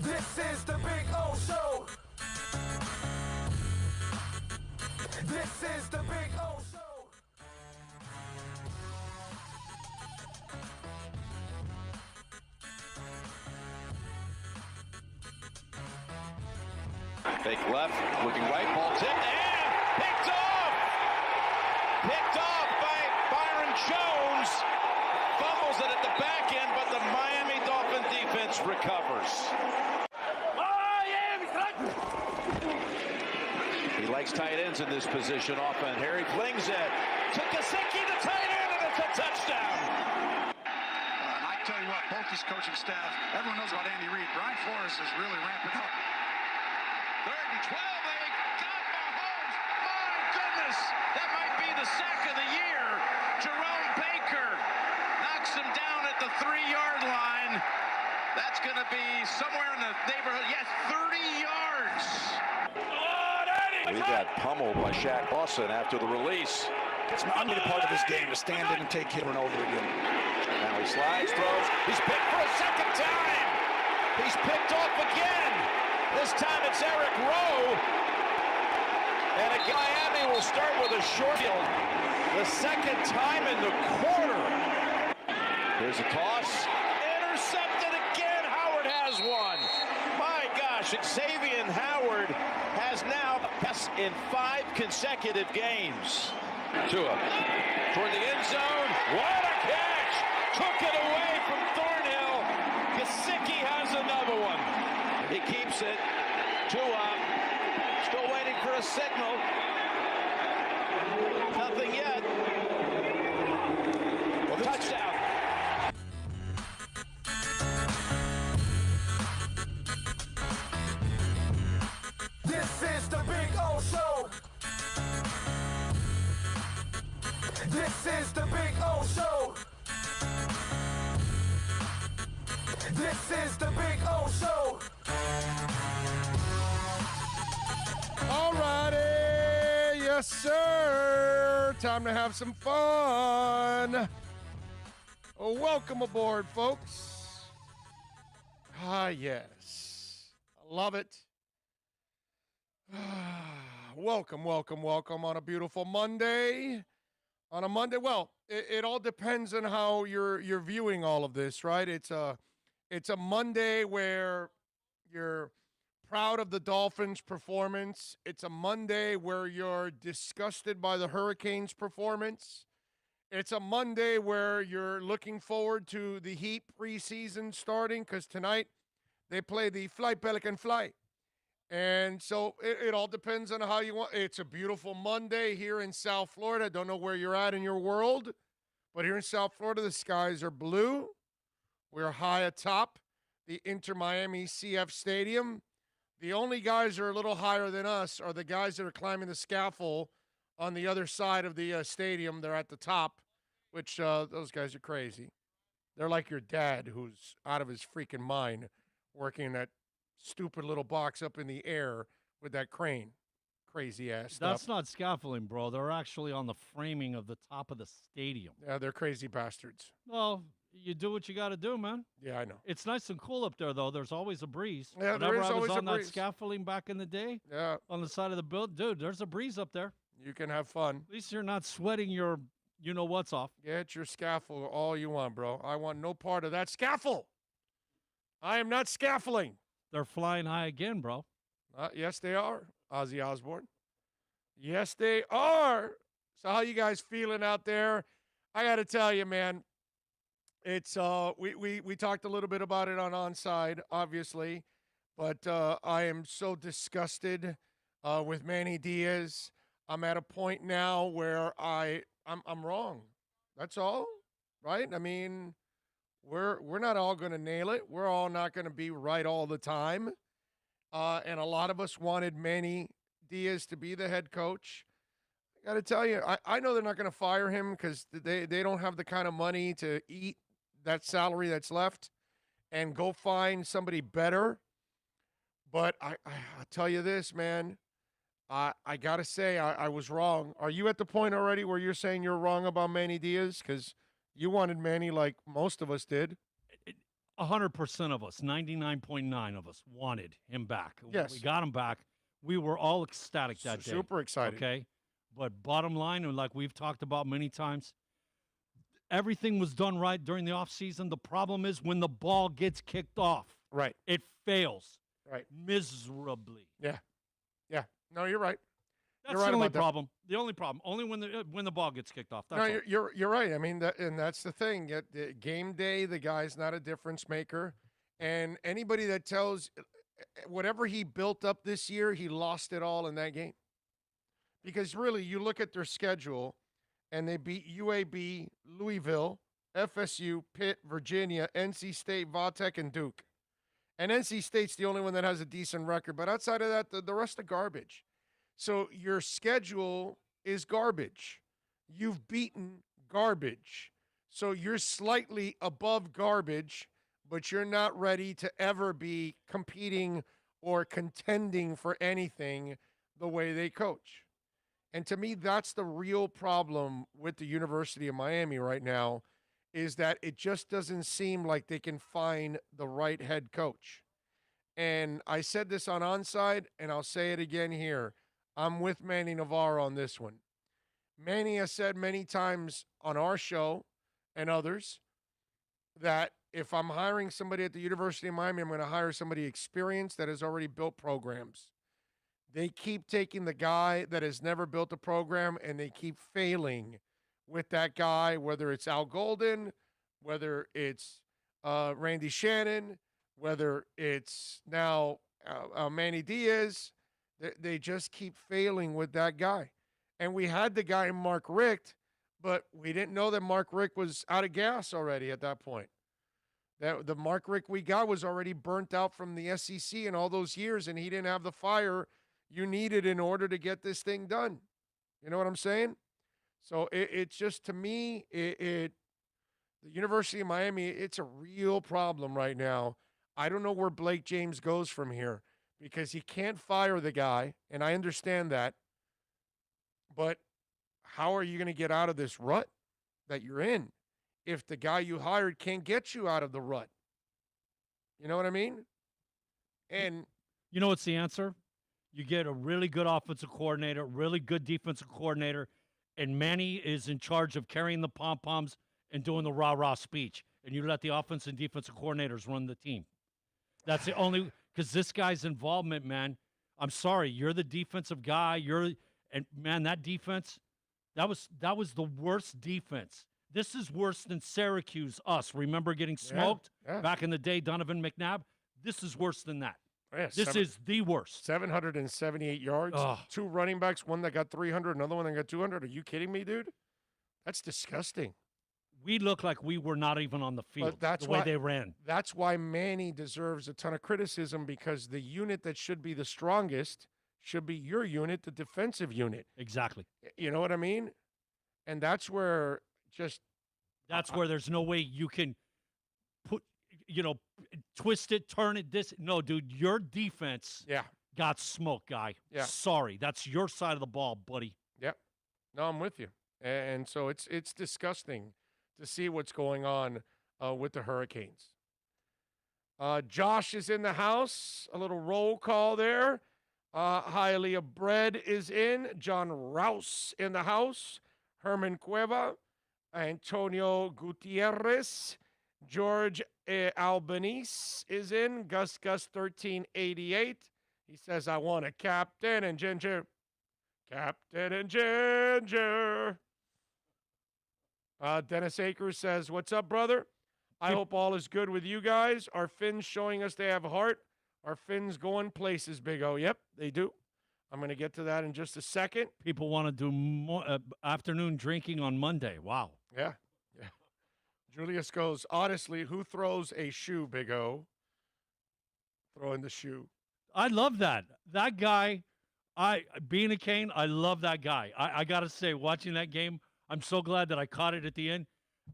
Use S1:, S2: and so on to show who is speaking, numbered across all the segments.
S1: This is the Big O Show. This is the Big O Show.
S2: Fake left, looking right, ball tipped, and picked off! Picked off by Byron Jones. Fumbles it at the back end, but the Miami Dolphin defense recovers. He likes tight ends in this position often. Harry flings it to Gesicki, the tight end, and it's a touchdown.
S3: And I tell you what, both his coaching staff, everyone knows about Andy Reid. Brian Flores is really ramping up.
S2: 3rd and 12, they got Mahomes. My goodness, that might be the sack of the year. Jerome Baker knocks him down at the 3-yard line. That's going to be somewhere in the neighborhood. Yes, 30 yards. He got pummeled by Shaq Lawson after the release.
S3: It's an under part of his game to stand in and take hit over and over again.
S2: Now he slides, throws. He's picked for a second time. He's picked off again. This time it's Eric Rowe. And again, Miami will start with a short field. The second time in the quarter. Here's a toss. Intercepted again. Howard has one. My gosh, Xavier Howard has now passed in 5 consecutive games. Tua toward the end zone. What a catch! Took it away from Thornhill. Gesicki has another one. He keeps it. Tua still waiting for a signal. Nothing yet. Well, touchdown.
S1: This is the Big O Show. This is the Big O Show. This is the Big O Show.
S4: Alrighty, yes sir. Time to have some fun. Welcome aboard, folks. Ah, yes. I love it. Welcome on a beautiful Monday. On a Monday, well, it all depends on how you're viewing all of this, right? It's a Monday where you're proud of the Dolphins' performance. It's a Monday where you're disgusted by the Hurricanes' performance. It's a Monday where you're looking forward to the Heat preseason starting because tonight they play the Fly Pelican Fly. And so it all depends on how you want. It's a beautiful Monday here in South Florida. I don't know where you're at in your world, but here in South Florida, the skies are blue. We're high atop the Inter Miami CF Stadium. The only guys that are a little higher than us are the guys that are climbing the scaffold on the other side of the stadium. They're at the top, which those guys are crazy. They're like your dad who's out of his freaking mind working that stupid little box up in the air with that crane. Crazy ass stuff.
S5: That's not scaffolding, bro. They're actually on the framing of the top of the stadium.
S4: Yeah, they're crazy bastards.
S5: Well, you do what you got to do, man.
S4: Yeah, I know.
S5: It's nice and cool up there, though. There's always a breeze.
S4: Yeah,
S5: Whenever
S4: there is
S5: I was
S4: always
S5: on
S4: a
S5: that
S4: breeze.
S5: scaffolding back in the day,
S4: Yeah,
S5: on the side of the building, dude, there's a breeze up there.
S4: you can have fun.
S5: At least you're not sweating your you-know-what's off.
S4: Get your scaffold all you want, bro. I want no part of that scaffold. I am not scaffolding.
S5: They're flying high again, bro.
S4: Yes, they are, Ozzy Osbourne. Yes, they are. So how you guys feeling out there? I got to tell you, man, it's we talked a little bit about it on Onside, obviously, but I am so disgusted with Manny Diaz. I'm at a point now where I'm wrong. That's all, right? I mean, we're not all going to nail it. We're all not going to be right all the time. And a lot of us wanted Manny Diaz to be the head coach. I got to tell you, I know they're not going to fire him because they don't have the kind of money to eat that salary that's left and go find somebody better. But I'll tell you this, man. I got to say, I was wrong. Are you at the point already where you're saying you're wrong about Manny Diaz? Because you wanted Manny like most of us did.
S5: 100% of us, 99.9 of us, wanted him back.
S4: Yes.
S5: We got him back. We were all ecstatic that day.
S4: Super excited.
S5: Okay? But bottom line, and like we've talked about many times, everything was done right during the offseason. The problem is when the ball gets kicked off,
S4: Right.
S5: it fails
S4: Right.
S5: miserably.
S4: Yeah. Yeah. No, you're right.
S5: That's
S4: You're right
S5: the only
S4: about that.
S5: problem. The only problem. Only when the ball gets kicked off. That's
S4: No,
S5: all.
S4: you're right. I mean, and that's the thing. Game day, the guy's not a difference maker, and anybody that tells whatever he built up this year, he lost it all in that game. Because really, you look at their schedule, and they beat UAB, Louisville, FSU, Pitt, Virginia, NC State, Vautech, and Duke. And NC State's the only one that has a decent record. But outside of that, the rest are garbage. So your schedule is garbage. You've beaten garbage. So you're slightly above garbage, but you're not ready to ever be competing or contending for anything the way they coach. And to me, that's the real problem with the University of Miami right now, is that it just doesn't seem like they can find the right head coach. And I said this on Onside, and I'll say it again here. I'm with Manny Navarro on this one. Manny has said many times on our show and others that if I'm hiring somebody at the University of Miami, I'm going to hire somebody experienced that has already built programs. They keep taking the guy that has never built a program, and they keep failing with that guy, whether it's Al Golden, whether it's Randy Shannon, whether it's now Manny Diaz. They just keep failing with that guy. And we had the guy Mark Richt, but we didn't know that Mark Richt was out of gas already at that point. That the Mark Richt we got was already burnt out from the SEC in all those years, and he didn't have the fire you needed in order to get this thing done. You know what I'm saying? So it's just, to me, the University of Miami, it's a real problem right now. I don't know where Blake James goes from here, because he can't fire the guy, and I understand that. But how are you going to get out of this rut that you're in if the guy you hired can't get you out of the rut? You know what I mean? And
S5: you know what's the answer? You get a really good offensive coordinator, really good defensive coordinator, and Manny is in charge of carrying the pom-poms and doing the rah-rah speech, and you let the offensive and defensive coordinators run the team. That's the only – because this guy's involvement, man, I'm sorry, you're the defensive guy. And, man, that defense, that was the worst defense. This is worse than Syracuse, us. Remember getting smoked back in the day, Donovan McNabb? This is worse than that.
S4: Yeah,
S5: this is the worst.
S4: 778 yards, two running backs, one that got 300, another one that got 200. Are you kidding me, dude? That's disgusting.
S5: We look like we were not even on the field.
S4: But that's
S5: the way they ran.
S4: That's why Manny deserves a ton of criticism, because the unit that should be the strongest should be your unit, the defensive unit.
S5: Exactly.
S4: You know what I mean? And that's where
S5: that's where there's no way you can twist it, turn it, no, dude, your defense got smoked, guy.
S4: Yeah.
S5: Sorry. That's your side of the ball, buddy.
S4: Yep. No, I'm with you. And so it's disgusting to see what's going on with the Hurricanes. Josh is in the house. A little roll call there. Hialeah Bread is in. John Rouse in the house. Herman Cueva. Antonio Gutierrez. George Albanese is in. Gus 1388. He says, I want a Captain and Ginger. Captain and Ginger. Dennis Akers says, what's up, brother? I hope all is good with you guys. Are Finns showing us they have heart? Are Finns going places, Big O? Yep, they do. I'm going to get to that in just a second.
S5: People want to do more afternoon drinking on Monday. Wow.
S4: Yeah. Julius goes, honestly, who throws a shoe, Big O? Throwing the shoe.
S5: I love that. That guy, being a Cane, I love that guy. I got to say, watching that game, I'm so glad that I caught it at the end,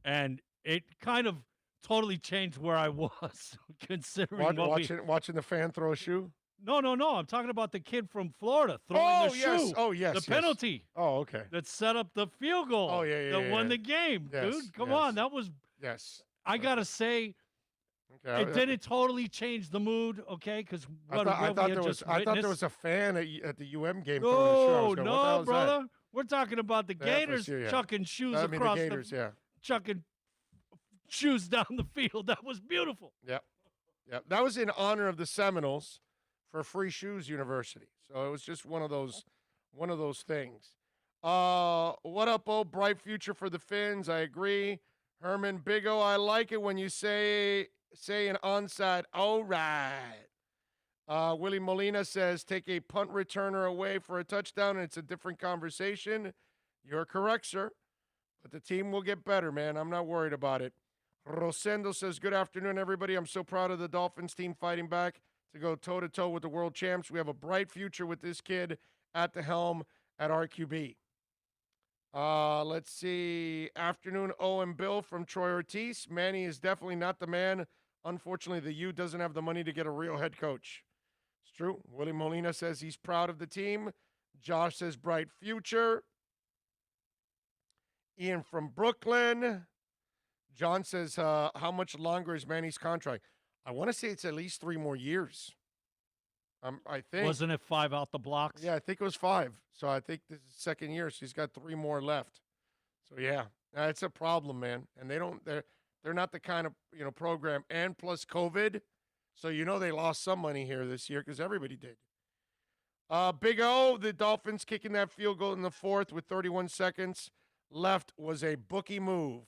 S5: and it kind of totally changed where I was, considering
S4: watching the fan throw a shoe.
S5: No. I'm talking about the kid from Florida throwing the shoe.
S4: Oh, yes.
S5: The penalty.
S4: Oh, okay.
S5: That set up the field goal.
S4: Oh, yeah.
S5: That won the game,
S4: yes,
S5: dude. Come on. That was.
S4: Yes.
S5: I got to say,
S4: Okay,
S5: It didn't totally change the mood, okay? Because
S4: I thought there was a fan at the game.
S5: No,
S4: What the hell
S5: no,
S4: is that?
S5: brother. We're talking about the
S4: Yeah, for
S5: Gators
S4: sure, yeah.
S5: chucking shoes
S4: I mean,
S5: across
S4: the Gators, yeah.
S5: chucking shoes down the field. That was beautiful.
S4: Yep. Yep. That was in honor of the Seminoles for Free Shoes University. So it was just one of those things. What up, Bo? Bright future for the Finns. I agree. Herman Big O, I like it when you say an onside. All right. Willie Molina says, take a punt returner away for a touchdown, and it's a different conversation. You're correct, sir. But the team will get better, man. I'm not worried about it. Rosendo says, good afternoon, everybody. I'm so proud of the Dolphins team fighting back to go toe-to-toe with the world champs. We have a bright future with this kid at the helm at RQB. Let's see. Afternoon, and Bill from Troy Ortiz. Manny is definitely not the man. Unfortunately, the U doesn't have the money to get a real head coach. It's true. Willie Molina says he's proud of the team. Josh says bright future. Ian from Brooklyn. John says, how much longer is Manny's contract? I want to say it's at least 3 more years. I think.
S5: Wasn't it 5 out the blocks?
S4: Yeah, I think it was 5. So I think this is 2nd year. So he's got 3 more left. So yeah, it's a problem, man. And they're not the kind of program. And plus COVID, so they lost some money here this year because everybody did. Big O, the Dolphins kicking that field goal in the 4th with 31 seconds left was a bookie move.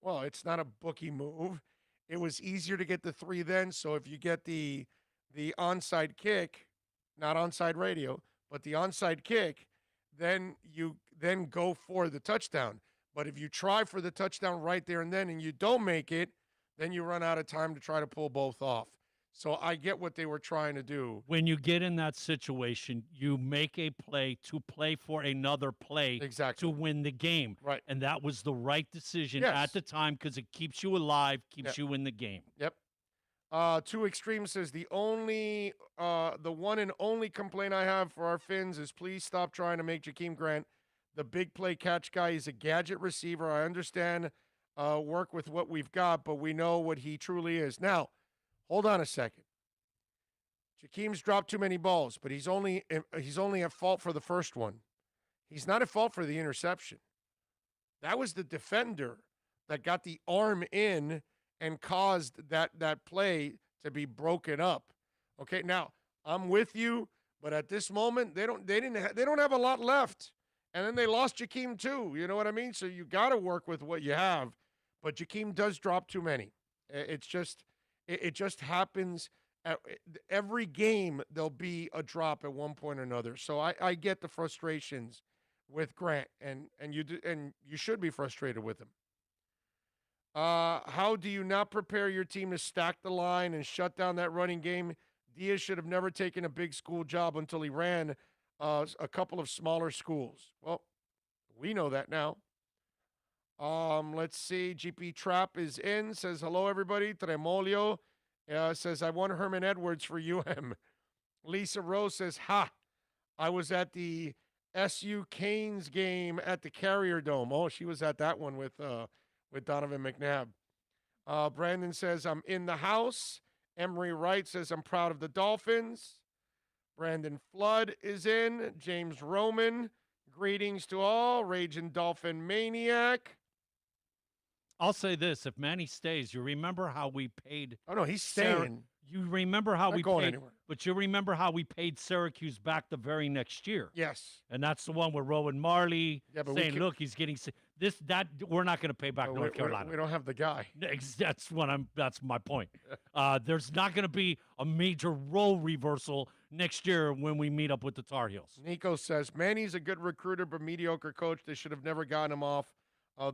S4: Well, it's not a bookie move. It was easier to get the 3 then. So if you get the onside kick, not onside radio, but the onside kick, then you go for the touchdown. But if you try for the touchdown right there and then and you don't make it, then you run out of time to try to pull both off. So I get what they were trying to do.
S5: When you get in that situation, you make a play to play for another play
S4: exactly.
S5: to win the game.
S4: Right.
S5: And that was the right decision at the time because it keeps you alive, keeps you in the game.
S4: Yep. Two Extreme says the one and only complaint I have for our Finns is please stop trying to make Jakeem Grant the big play catch guy. He's a gadget receiver. I understand work with what we've got, but we know what he truly is. Now, hold on a second. Jakeem's dropped too many balls, but he's only at fault for the first one. He's not at fault for the interception. That was the defender that got the arm in and caused that play to be broken up. Okay, now I'm with you, but at this moment they don't have a lot left, and then they lost Jakeem too. You know what I mean? So you got to work with what you have, but Jakeem does drop too many. It just happens. At every game there'll be a drop at one point or another. So I get the frustrations with Grant, and you should be frustrated with him. How do you not prepare your team to stack the line and shut down that running game? Diaz should have never taken a big school job until he ran a couple of smaller schools. Well, we know that now. Let's see. GP Trap is in. Says, hello, everybody. Tremolio says, I want Herman Edwards for UM. Lisa Rose says, ha, I was at the SU Canes game at the Carrier Dome. Oh, she was at that one with Donovan McNabb. Brandon says, I'm in the house. Emery Wright says, I'm proud of the Dolphins. Brandon Flood is in. James Roman, greetings to all. Raging Dolphin Maniac.
S5: I'll say this. If Manny stays, you remember how we paid.
S4: Oh, no, he's staying.
S5: You remember how
S4: Not
S5: we
S4: going
S5: paid.
S4: anywhere.
S5: But you remember how we paid Syracuse back the very next year.
S4: Yes.
S5: And that's the one where Rowan Marley saying, look, he's getting we're not going to pay back North Carolina.
S4: We don't have the guy.
S5: That's my point. There's not going to be a major role reversal next year when we meet up with the Tar Heels.
S4: Nico says, Manny's a good recruiter but mediocre coach. They should have never gotten him off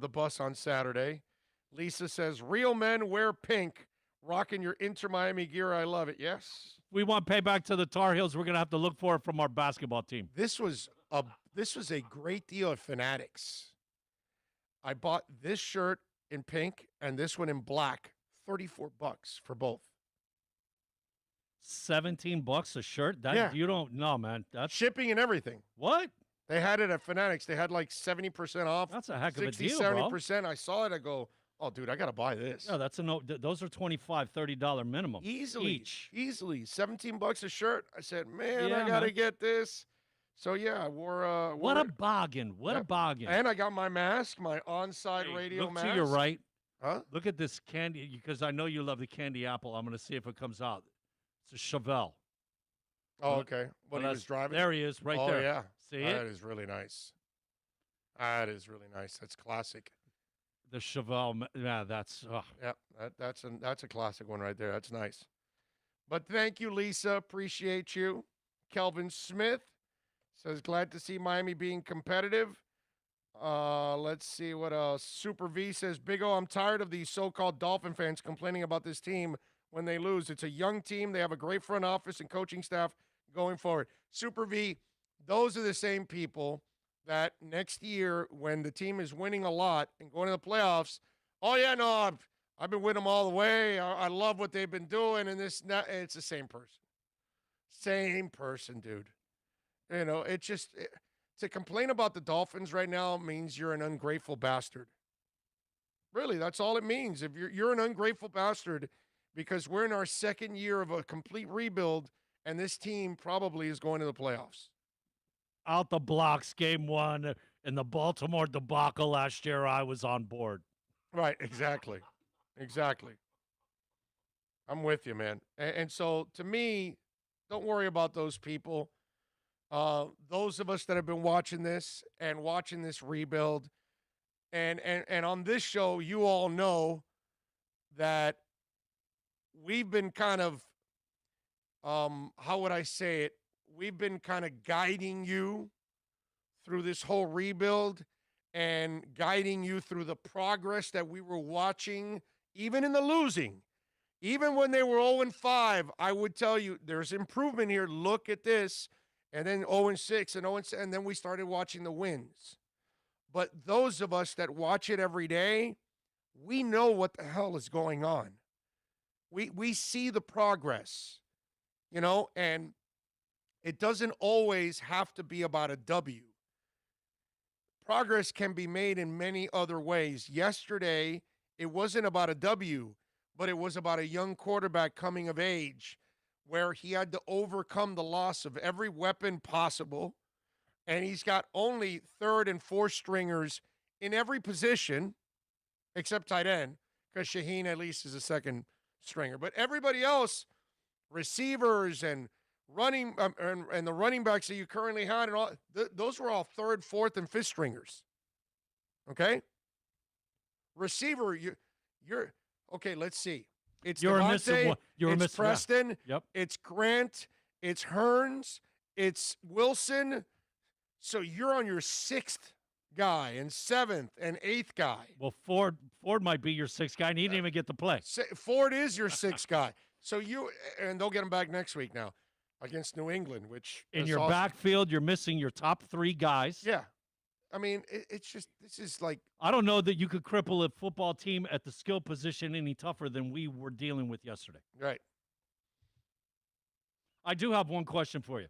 S4: the bus on Saturday. Lisa says, real men wear pink. Rocking your Inter Miami gear. I love it. Yes.
S5: We want payback to the Tar Heels. We're going to have to look for it from our basketball team.
S4: This was a great deal at Fanatics. I bought this shirt in pink and this one in black. $34 for both.
S5: $17 a shirt? You don't know, man. That's
S4: shipping and everything.
S5: What?
S4: They had it at Fanatics. They had like 70% off.
S5: That's a heck of a deal,
S4: 70%. I saw it. I go, Oh, dude, I got to buy this.
S5: Yeah, that's a no. Those are $25-$30 minimum.
S4: Easily.
S5: Each.
S4: Easily. $17 a shirt. I said, man,
S5: Yeah,
S4: I got to
S5: man.
S4: get this. So, yeah,
S5: What a bargain. What a bargain.
S4: And I got my mask, my on-side
S5: Hey,
S4: radio
S5: look
S4: mask.
S5: to your right.
S4: Huh?
S5: Look at this candy, because I know you love the candy apple. I'm going to see if it comes out. It's a Chevelle.
S4: Oh, okay. What he was driving?
S5: There he is, right there.
S4: Oh, yeah.
S5: See
S4: That
S5: it?
S4: is really nice. That is really nice. That's classic.
S5: The Chevelle. Yeah, that's.
S4: Yeah, that's a classic one right there. That's nice. But thank you, Lisa. Appreciate you. Kelvin Smith says, glad to see Miami being competitive. Let's see what else. Super V says, Big O, I'm tired of these so-called Dolphin fans complaining about this team when they lose. It's a young team. They have a great front office and coaching staff going forward. Super V, those are the same people that next year when the team is winning a lot and going to the playoffs, oh, yeah, no, I've been with them all the way. I love what they've been doing. And it's the same person. Same person, dude. You know, it's just to complain about the Dolphins right now means you're an ungrateful bastard. Really, that's all it means. If you're an ungrateful bastard, because we're in our second year of a complete rebuild, and this team probably is going to the playoffs.
S5: Out the blocks, game one, in the Baltimore debacle last year, I was on board.
S4: Right, exactly. Exactly. I'm with you, man. And so, to me, don't worry about those people. Those of us that have been watching this and watching this rebuild, and on this show, you all know that we've been kind of, how would I say it? We've been kind of guiding you through this whole rebuild and guiding you through the progress that we were watching, even in the losing. Even when they were 0-5, I would tell you there's improvement here. Look at this. And then 0-6 and 0-7, and then we started watching the wins. But those of us that watch it every day, we know what the hell is going on. We see the progress, you know, and it doesn't always have to be about a W. Progress can be made in many other ways. Yesterday, it wasn't about a W, but it was about a young quarterback coming of age, where he had to overcome the loss of every weapon possible, and he's got only third and fourth stringers in every position, except tight end, because Shaheen at least is a second stringer. But everybody else, receivers and running and the running backs that you currently had, and all those were all third, fourth, and fifth stringers. Okay, receiver, you're okay. Let's see. It's Devontae, it's Preston,
S5: yeah. Yep.
S4: It's Grant, it's Hearns, it's Wilson. So you're on your sixth guy and seventh and eighth guy.
S5: Well, Ford might be your sixth guy, and he didn't even get to play.
S4: Ford is your sixth guy. So and they'll get him back next week now against New England, which
S5: in your
S4: awesome.
S5: backfield, you're missing your top three guys.
S4: Yeah. I mean, it's just, this is like.
S5: I don't know that you could cripple a football team at the skill position any tougher than we were dealing with yesterday.
S4: Right.
S5: I do have one question for you,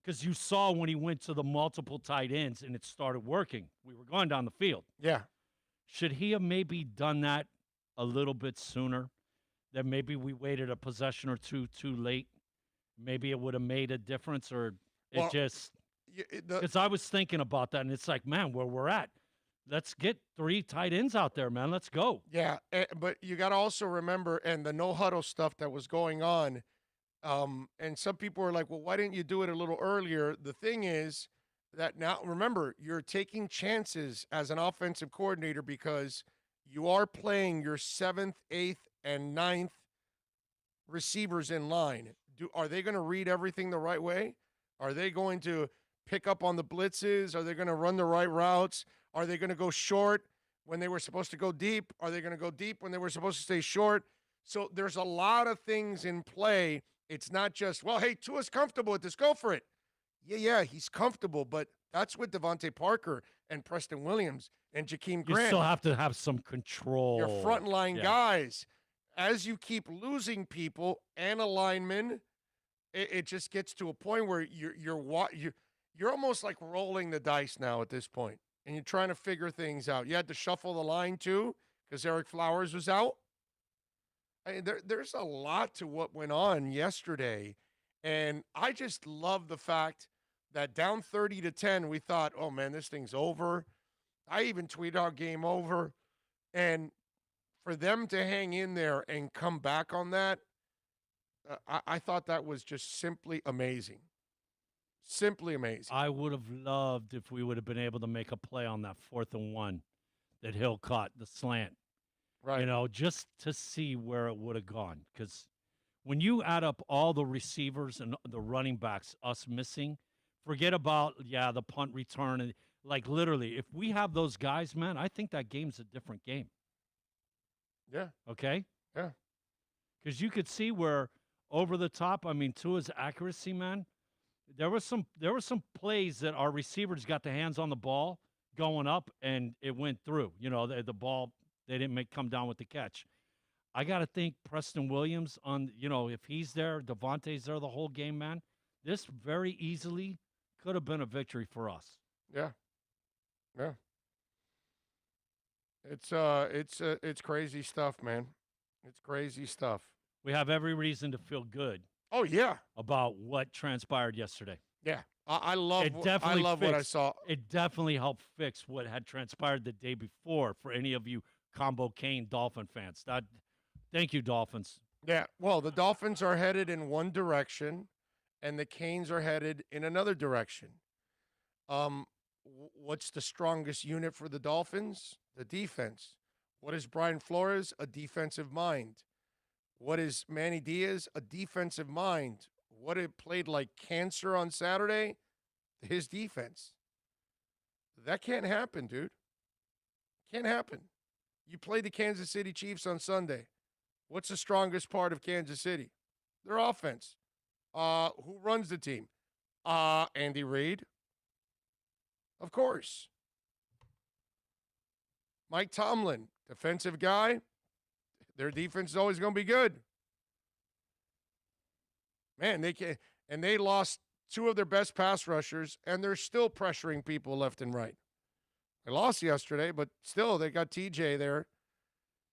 S5: because you saw when he went to the multiple tight ends and it started working. We were going down the field.
S4: Yeah.
S5: Should he have maybe done that a little bit sooner? That maybe we waited a possession or two too late? Maybe it would have made a difference, or because I was thinking about that, and it's like, man, where we're at, let's get three tight ends out there, man. Let's go.
S4: Yeah, but you got to also remember, and the no-huddle stuff that was going on, and some people were like, well, why didn't you do it a little earlier? The thing is that now, remember, you're taking chances as an offensive coordinator because you are playing your 7th, 8th, and 9th receivers in line. Are they going to read everything the right way? Are they going to pick up on the blitzes? Are they going to run the right routes? Are they going to go short when they were supposed to go deep? Are they going to go deep when they were supposed to stay short? So there's a lot of things in play. It's not just, well, hey, Tua's comfortable with this. Go for it. Yeah, he's comfortable, but that's with Devontae Parker and Preston Williams and Jakeem Grant.
S5: You still have to have some control.
S4: Your frontline guys. As you keep losing people and a lineman, it just gets to a point where you're almost like rolling the dice now at this point, and you're trying to figure things out. You had to shuffle the line too because Eric Flowers was out. I mean, there's a lot to what went on yesterday. And I just love the fact that down 30-10, we thought, oh, man, this thing's over. I even tweeted out game over. And for them to hang in there and come back on that, I thought that was just simply amazing. Simply amazing.
S5: I would have loved if we would have been able to make a play on that 4th and 1 that Hill caught, the slant.
S4: Right.
S5: You know, just to see where it would have gone. Because when you add up all the receivers and the running backs, us missing, forget about, the punt return. And like, literally, if we have those guys, man, I think that game's a different game.
S4: Yeah.
S5: Okay?
S4: Yeah.
S5: Because you could see where over the top, I mean, Tua's accuracy, man, there were some plays that our receivers got their hands on the ball going up, and it went through. You know, the ball, they didn't come down with the catch. I got to think Preston Williams if he's there, Devontae's there the whole game, man, this very easily could have been a victory for us.
S4: Yeah. Yeah. It's crazy stuff, man. It's crazy stuff.
S5: We have every reason to feel good.
S4: Oh, yeah.
S5: About what transpired yesterday.
S4: Yeah. I love what I saw.
S5: It definitely helped fix what had transpired the day before for any of you Combo Kane Dolphin fans. Thank you, Dolphins.
S4: Yeah. Well, the Dolphins are headed in one direction, and the Canes are headed in another direction. What's the strongest unit for the Dolphins? The defense. What is Brian Flores? A defensive mind. What is Manny Diaz? A defensive mind. What it played like cancer on Saturday? His defense. That can't happen, dude. Can't happen. You play the Kansas City Chiefs on Sunday. What's the strongest part of Kansas City? Their offense. Who runs the team? Andy Reid. Of course. Mike Tomlin, defensive guy. Their defense is always going to be good. Man, they lost two of their best pass rushers, and they're still pressuring people left and right. They lost yesterday, but still they got TJ there.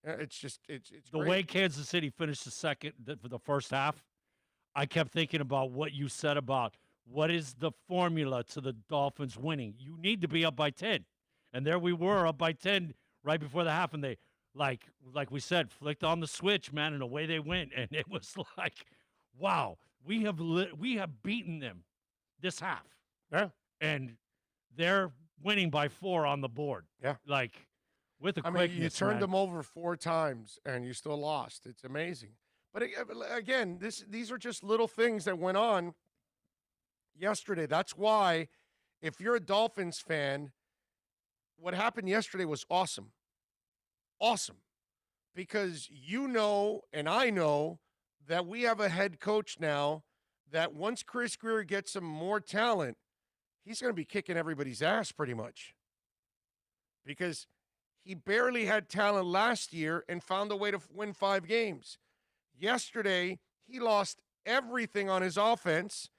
S4: It's
S5: the
S4: great.
S5: way Kansas City finished for the first half. I kept thinking about what you said about what is the formula to the Dolphins winning. You need to be up by 10, and there we were up by 10 right before the half, and they like we said flicked on the switch, man, and away they went, and it was like, wow, we have beaten them this half.
S4: Yeah,
S5: and they're winning by 4 on the board.
S4: Yeah,
S5: like with a
S4: quickness. You turned them over 4 times, and you still lost. It's amazing. But again, these are just little things that went on yesterday. That's why, if you're a Dolphins fan, what happened yesterday was awesome. Awesome. Because you know, and I know, that we have a head coach now that once Chris Greer gets some more talent, he's going to be kicking everybody's ass pretty much. Because he barely had talent last year and found a way to win 5 games. Yesterday, he lost everything on his offense,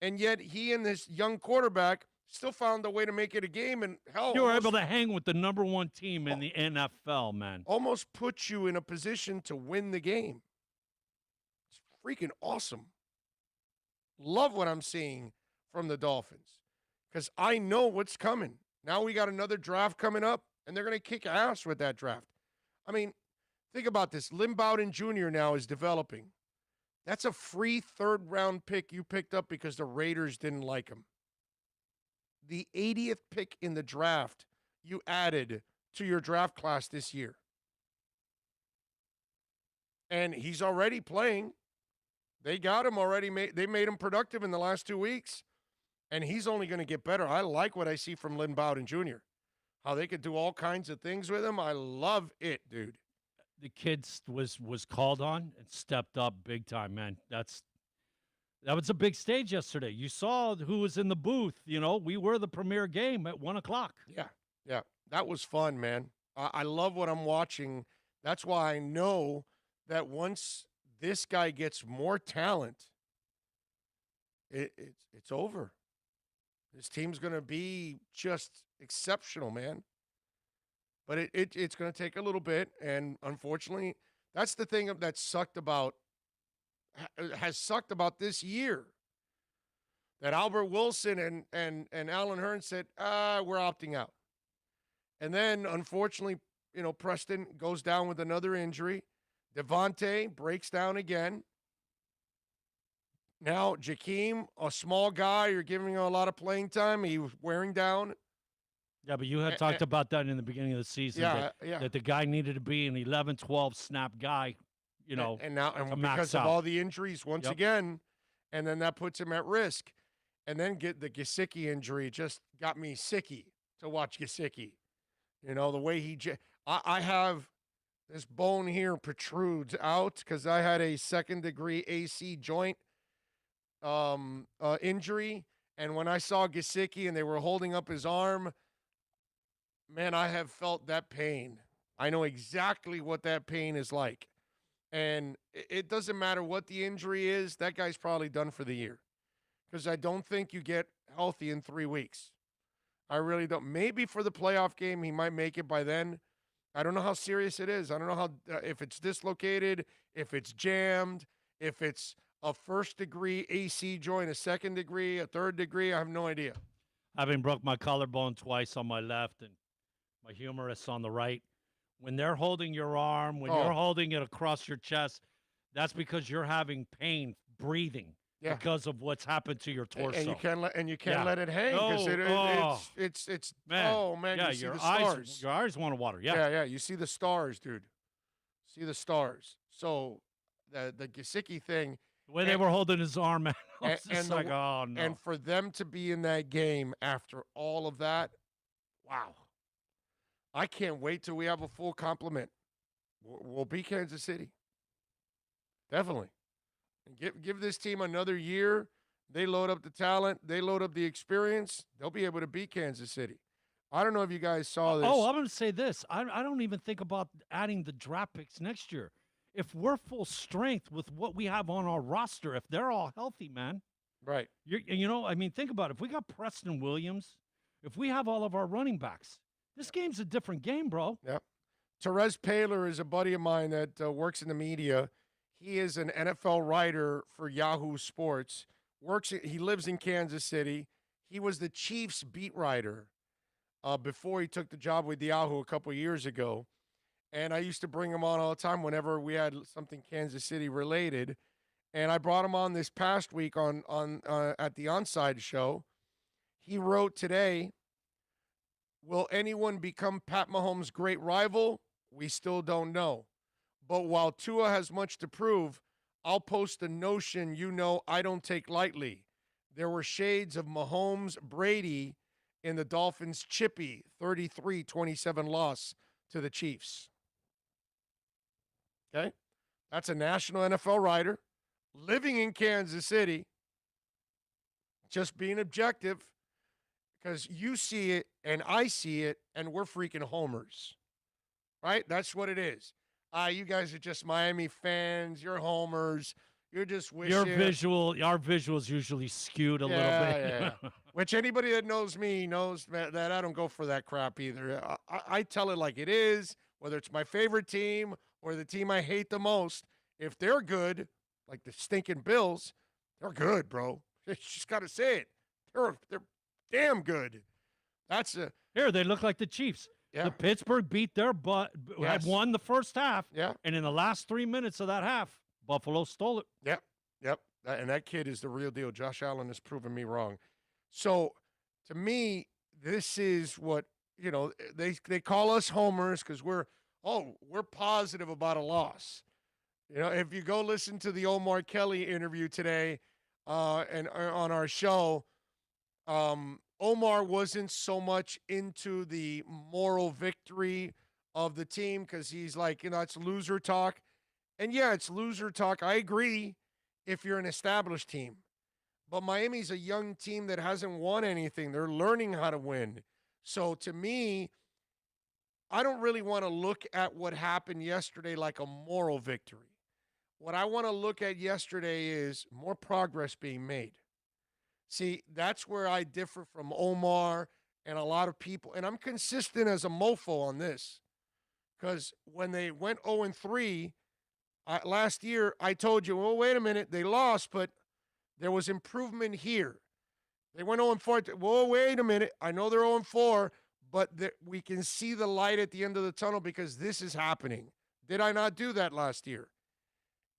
S4: and yet he and this young quarterback still found a way to make it a game. And hell,
S5: you were able to hang with the number 1 team in the NFL, man.
S4: Almost put you in a position to win the game. It's freaking awesome. Love what I'm seeing from the Dolphins because I know what's coming. Now we got another draft coming up, and they're going to kick ass with that draft. I mean, think about this. Lynn Bowden Jr. now is developing. That's a free 3rd-round pick you picked up because the Raiders didn't like him. The 80th pick in the draft you added to your draft class this year. And he's already playing. They got him already. They made him productive in the last 2 weeks. And he's only going to get better. I like what I see from Lynn Bowden Jr. How they could do all kinds of things with him. I love it, dude.
S5: The kid was called on and stepped up big time, man. That was a big stage yesterday. You saw who was in the booth. You know, we were the premier game at 1:00.
S4: Yeah. That was fun, man. I love what I'm watching. That's why I know that once this guy gets more talent, it's over. This team's going to be just exceptional, man. but it's going to take a little bit. And unfortunately, that's the thing that has sucked about this year. That Albert Wilson and Alan Hearn said, we're opting out. And then, unfortunately, Preston goes down with another injury. Devontae breaks down again. Now, Jakeem, a small guy, you're giving him a lot of playing time. He was wearing down.
S5: Yeah, but you had talked about that in the beginning of the season. That the guy needed to be an 11, 12 snap guy,
S4: And now, because of all the injuries, once again, and then that puts him at risk. And then get the Gesicki injury just got me sicky to watch Gesicki. The way I have this bone here protrudes out because I had a second-degree AC joint injury. And when I saw Gesicki and they were holding up his arm, man, I have felt that pain. I know exactly what that pain is like. And it doesn't matter what the injury is, that guy's probably done for the year. Because I don't think you get healthy in 3 weeks. I really don't. Maybe for the playoff game, he might make it by then. I don't know how serious it is. I don't know how if it's dislocated, if it's jammed, if it's a first-degree AC joint, a second-degree, a third-degree. I have no idea.
S5: Having broke my collarbone twice on my left and my humerus on the right, when they're holding your arm, when you're holding it across your chest, that's because you're having pain breathing.
S4: Yeah.
S5: Because of what's happened to your torso,
S4: and you can't let it hang because it's
S5: man.
S4: Oh man,
S5: yeah,
S4: you see
S5: your
S4: the
S5: eyes,
S4: stars.
S5: Your eyes want to water.
S4: Yeah, you see the stars, dude. See the stars. So the Gesicki thing,
S5: the way they were holding his arm, man, I was just
S4: and
S5: like, oh no.
S4: And for them to be in that game after all of that, wow! I can't wait till we have a full complement. We'll beat Kansas City. Definitely. And give this team another year. They load up the talent. They load up the experience. They'll be able to beat Kansas City. I don't know if you guys saw this.
S5: Oh, I'm going to say this. I don't even think about adding the draft picks next year. If we're full strength with what we have on our roster, if they're all healthy, man.
S4: Right.
S5: Think about it. If we got Preston Williams, if we have all of our running backs, this game's a different game, bro.
S4: Yep. Therese Paylor is a buddy of mine that works in the media. He is an NFL writer for Yahoo Sports. He lives in Kansas City. He was the Chiefs beat writer before he took the job with Yahoo a couple of years ago. And I used to bring him on all the time whenever we had something Kansas City related. And I brought him on this past week on at the Onside show. He wrote today, will anyone become Pat Mahomes' great rival? We still don't know. But while Tua has much to prove, I'll post a notion I don't take lightly. There were shades of Mahomes Brady in the Dolphins' chippy 33-27 loss to the Chiefs. Okay? That's a national NFL writer living in Kansas City, just being objective because you see it and I see it and we're freaking homers. Right? That's what it is. You guys are just Miami fans. You're homers. You're just wishing.
S5: Our visual's usually skewed a little bit.
S4: Yeah. Which anybody that knows me knows that I don't go for that crap either. I tell it like it is, whether it's my favorite team or the team I hate the most. If they're good, like the stinking Bills, they're good, bro. You just got to say it. They're damn good.
S5: Here, they look like the Chiefs.
S4: Yeah.
S5: The Pittsburgh beat their butt, had won the first half.
S4: Yeah.
S5: And in the last 3 minutes of that half, Buffalo stole it.
S4: Yep. And that kid is the real deal. Josh Allen has proven me wrong. So, to me, this is what, they call us homers because we're positive about a loss. If you go listen to the Omar Kelly interview today and on our show, Omar wasn't so much into the moral victory of the team because he's like, it's loser talk. And yeah, it's loser talk. I agree if you're an established team. But Miami's a young team that hasn't won anything. They're learning how to win. So to me, I don't really want to look at what happened yesterday like a moral victory. What I want to look at yesterday is more progress being made. See, that's where I differ from Omar and a lot of people, and I'm consistent as a mofo on this, because when they went 0-3 last year, I told you, well, wait a minute, they lost, but there was improvement here. They went 0-4. Well, wait a minute, I know they're 0-4, but we can see the light at the end of the tunnel because this is happening. Did I not do that last year?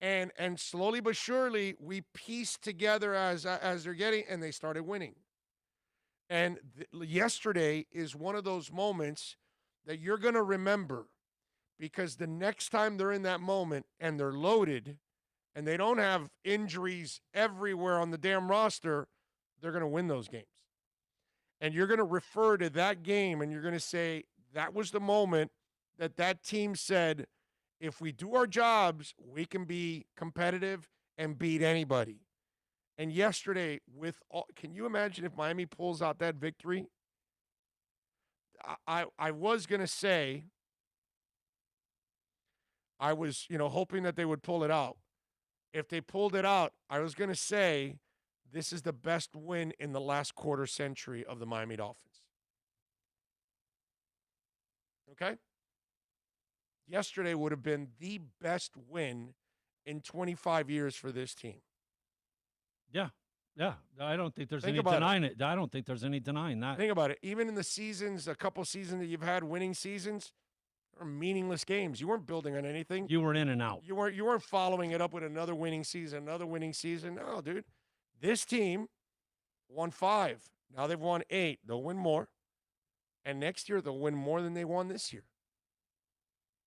S4: And slowly but surely, we pieced together as they're getting, and they started winning. And yesterday is one of those moments that you're going to remember, because the next time they're in that moment and they're loaded and they don't have injuries everywhere on the damn roster, they're going to win those games. And you're going to refer to that game and you're going to say, that was the moment that team said, if we do our jobs, we can be competitive and beat anybody. And yesterday, can you imagine if Miami pulls out that victory? I was going to say, I was, hoping that they would pull it out. If they pulled it out, I was going to say, this is the best win in the last quarter century of the Miami Dolphins. Okay? Yesterday would have been the best win in 25 years for this team.
S5: Yeah. I don't think there's any denying it. I don't think there's any denying that.
S4: Think about it. Even in the seasons, a couple seasons that you've had winning seasons, are meaningless games. You weren't building on anything.
S5: You were in and out.
S4: You weren't following it up with another winning season. No, dude. This team won 5. Now they've won 8. They'll win more. And next year they'll win more than they won this year.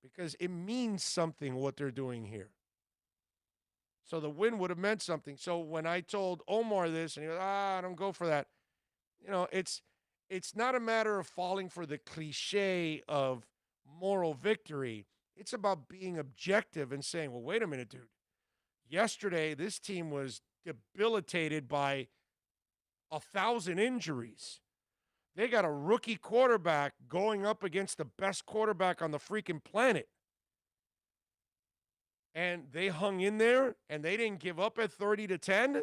S4: Because it means something what they're doing here. So the win would have meant something. So when I told Omar this, and he goes, I don't go for that. It's not a matter of falling for the cliche of moral victory. It's about being objective and saying, well, wait a minute, dude. Yesterday, this team was debilitated by 1,000 injuries. They got a rookie quarterback going up against the best quarterback on the freaking planet. And they hung in there, and they didn't give up at 30-10,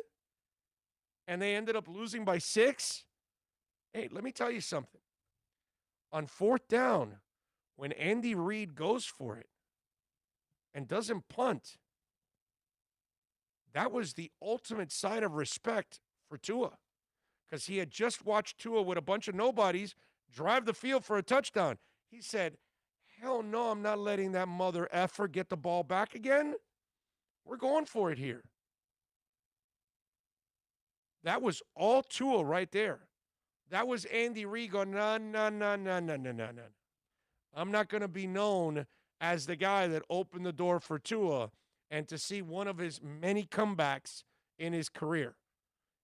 S4: and they ended up losing by 6. Hey, let me tell you something. On 4th down, when Andy Reid goes for it and doesn't punt, that was the ultimate sign of respect for Tua, because he had just watched Tua with a bunch of nobodies drive the field for a touchdown. He said, hell no, I'm not letting that mother effer get the ball back again. We're going for it here. That was all Tua right there. That was Andy Reid going, no. I'm not going to be known as the guy that opened the door for Tua and to see one of his many comebacks in his career.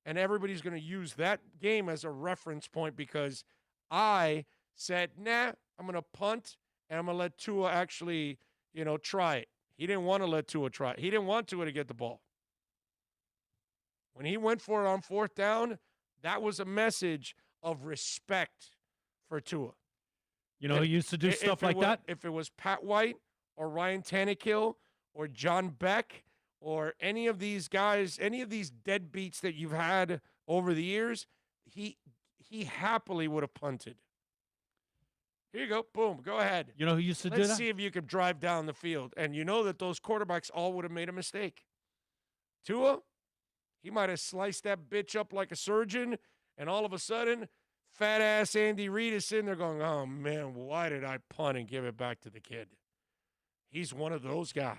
S4: And everybody's going to use that game as a reference point because I said, nah, I'm going to punt and I'm going to let Tua actually, try it. He didn't want to let Tua try it. He didn't want Tua to get the ball. When he went for it on 4th down, that was a message of respect for Tua.
S5: He used to do stuff like that.
S4: If it was Pat White or Ryan Tannehill or John Beck or any of these guys, any of these deadbeats that you've had over the years, he happily would have punted. Here you go. Boom. Go ahead.
S5: You know who used to do that?
S4: Let's see if you could drive down the field. And you know that those quarterbacks all would have made a mistake. Tua, he might have sliced that bitch up like a surgeon, and all of a sudden, fat-ass Andy Reid is sitting there going, oh, man, why did I punt and give it back to the kid? He's one of those guys.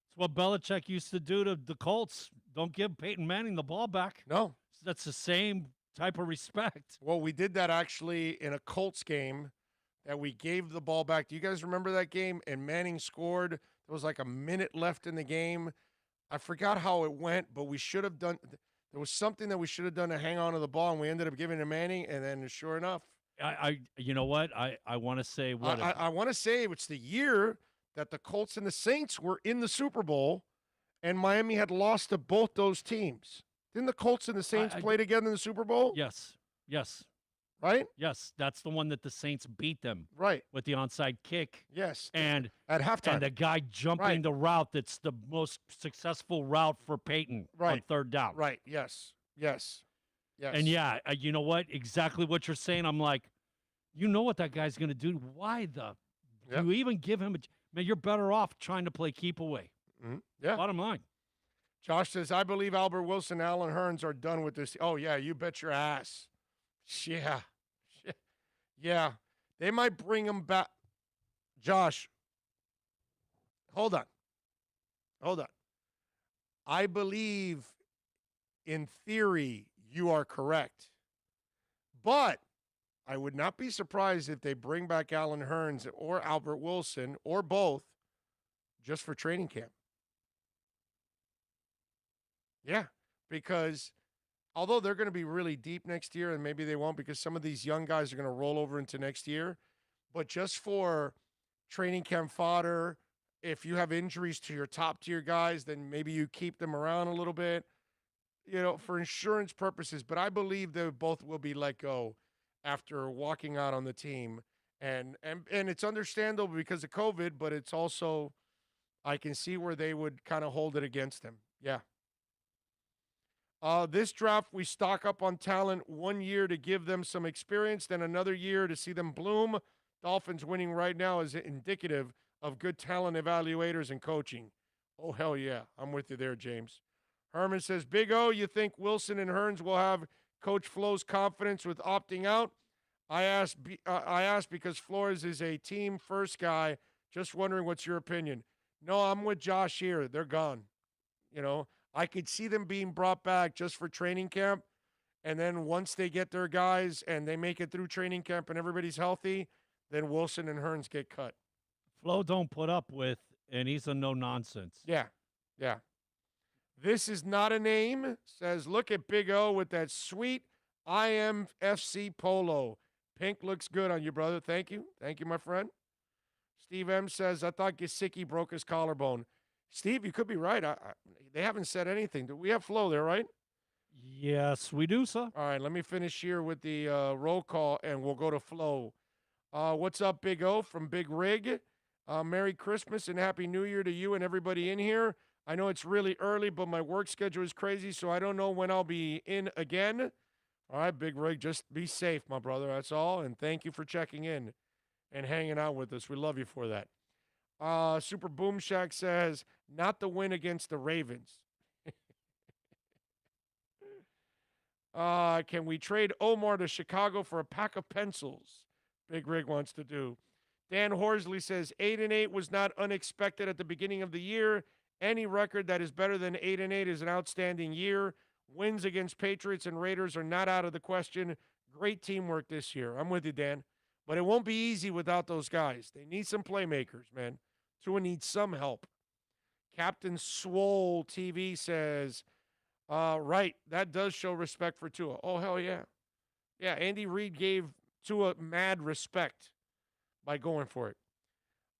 S5: It's what Belichick used to do to the Colts. Don't give Peyton Manning the ball back.
S4: No.
S5: That's the same type of respect.
S4: Well, we did that actually in a Colts game that we gave the ball back. Do you guys remember that game? And Manning scored. There was like a minute left in the game. I forgot how it went, but we should have done – there was something that we should have done to hang on to the ball, and we ended up giving it to Manning, and then sure enough.
S5: You know what? I want to say what?
S4: I want to say it's the year that the Colts and the Saints were in the Super Bowl, and Miami had lost to both those teams. Didn't the Colts and the Saints play together in the Super Bowl?
S5: Yes.
S4: Right?
S5: Yes, that's the one that the Saints beat them.
S4: Right.
S5: With the onside kick.
S4: Yes.
S5: And
S4: at halftime.
S5: And the guy jumping the route that's the most successful route for Peyton on 3rd down.
S4: Right. Yes. Yes.
S5: And yeah, you know what? Exactly what you're saying. I'm like, you know what that guy's going to do. Why do you even give him man, you're better off trying to play keep away.
S4: Mm-hmm. Yeah.
S5: Bottom line.
S4: Josh says, I believe Albert Wilson and Alan Hearns are done with this. Oh, yeah, you bet your ass. Yeah. Yeah. They might bring him back. Josh, hold on. I believe, in theory, you are correct. But I would not be surprised if they bring back Alan Hearns or Albert Wilson or both just for training camp. Yeah, because although they're going to be really deep next year, and maybe they won't because some of these young guys are going to roll over into next year, but just for training camp fodder, if you have injuries to your top-tier guys, then maybe you keep them around a little bit, for insurance purposes. But I believe they both will be let go after walking out on the team. And it's understandable because of COVID, but it's also, I can see where they would kind of hold it against them. Yeah. This draft, we stock up on talent 1 year to give them some experience, then another year to see them bloom. Dolphins winning right now is indicative of good talent evaluators and coaching. Oh, hell yeah. I'm with you there, James. Herman says, Big O, you think Wilson and Hearns will have Coach Flo's confidence with opting out? I asked because Flores is a team-first guy. Just wondering what's your opinion. No, I'm with Josh here. They're gone. I could see them being brought back just for training camp, and then once they get their guys and they make it through training camp and everybody's healthy, then Wilson and Hearns get cut.
S5: Flo don't put up with, and he's a no-nonsense.
S4: Yeah. This is not a name. Says, look at Big O with that sweet IMFC polo. Pink looks good on you, brother. Thank you. Thank you, my friend. Steve M says, I thought Gesicki broke his collarbone. Steve, you could be right. They haven't said anything. Do we have Flo there, right?
S5: Yes, we do, sir.
S4: All right, let me finish here with the roll call, and we'll go to Flo. What's up, Big O from Big Rig? Merry Christmas and Happy New Year to you and everybody in here. I know it's really early, but my work schedule is crazy, so I don't know when I'll be in again. All right, Big Rig, just be safe, my brother. That's all, and thank you for checking in and hanging out with us. We love you for that. Super Boom Shack says, not the win against the Ravens. Can we trade Omar to Chicago for a pack of pencils? Big Rig wants to do. Dan Horsley says 8-8 was not unexpected at the beginning of the year. Any record that is better than 8-8 is an outstanding year. Wins against Patriots and Raiders are not out of the question. Great teamwork this year. I'm with you, Dan. But it won't be easy without those guys. They need some playmakers, man. Tua needs some help. Captain Swole TV says, right, that does show respect for Tua. Oh, hell yeah. Yeah, Andy Reid gave Tua mad respect by going for it.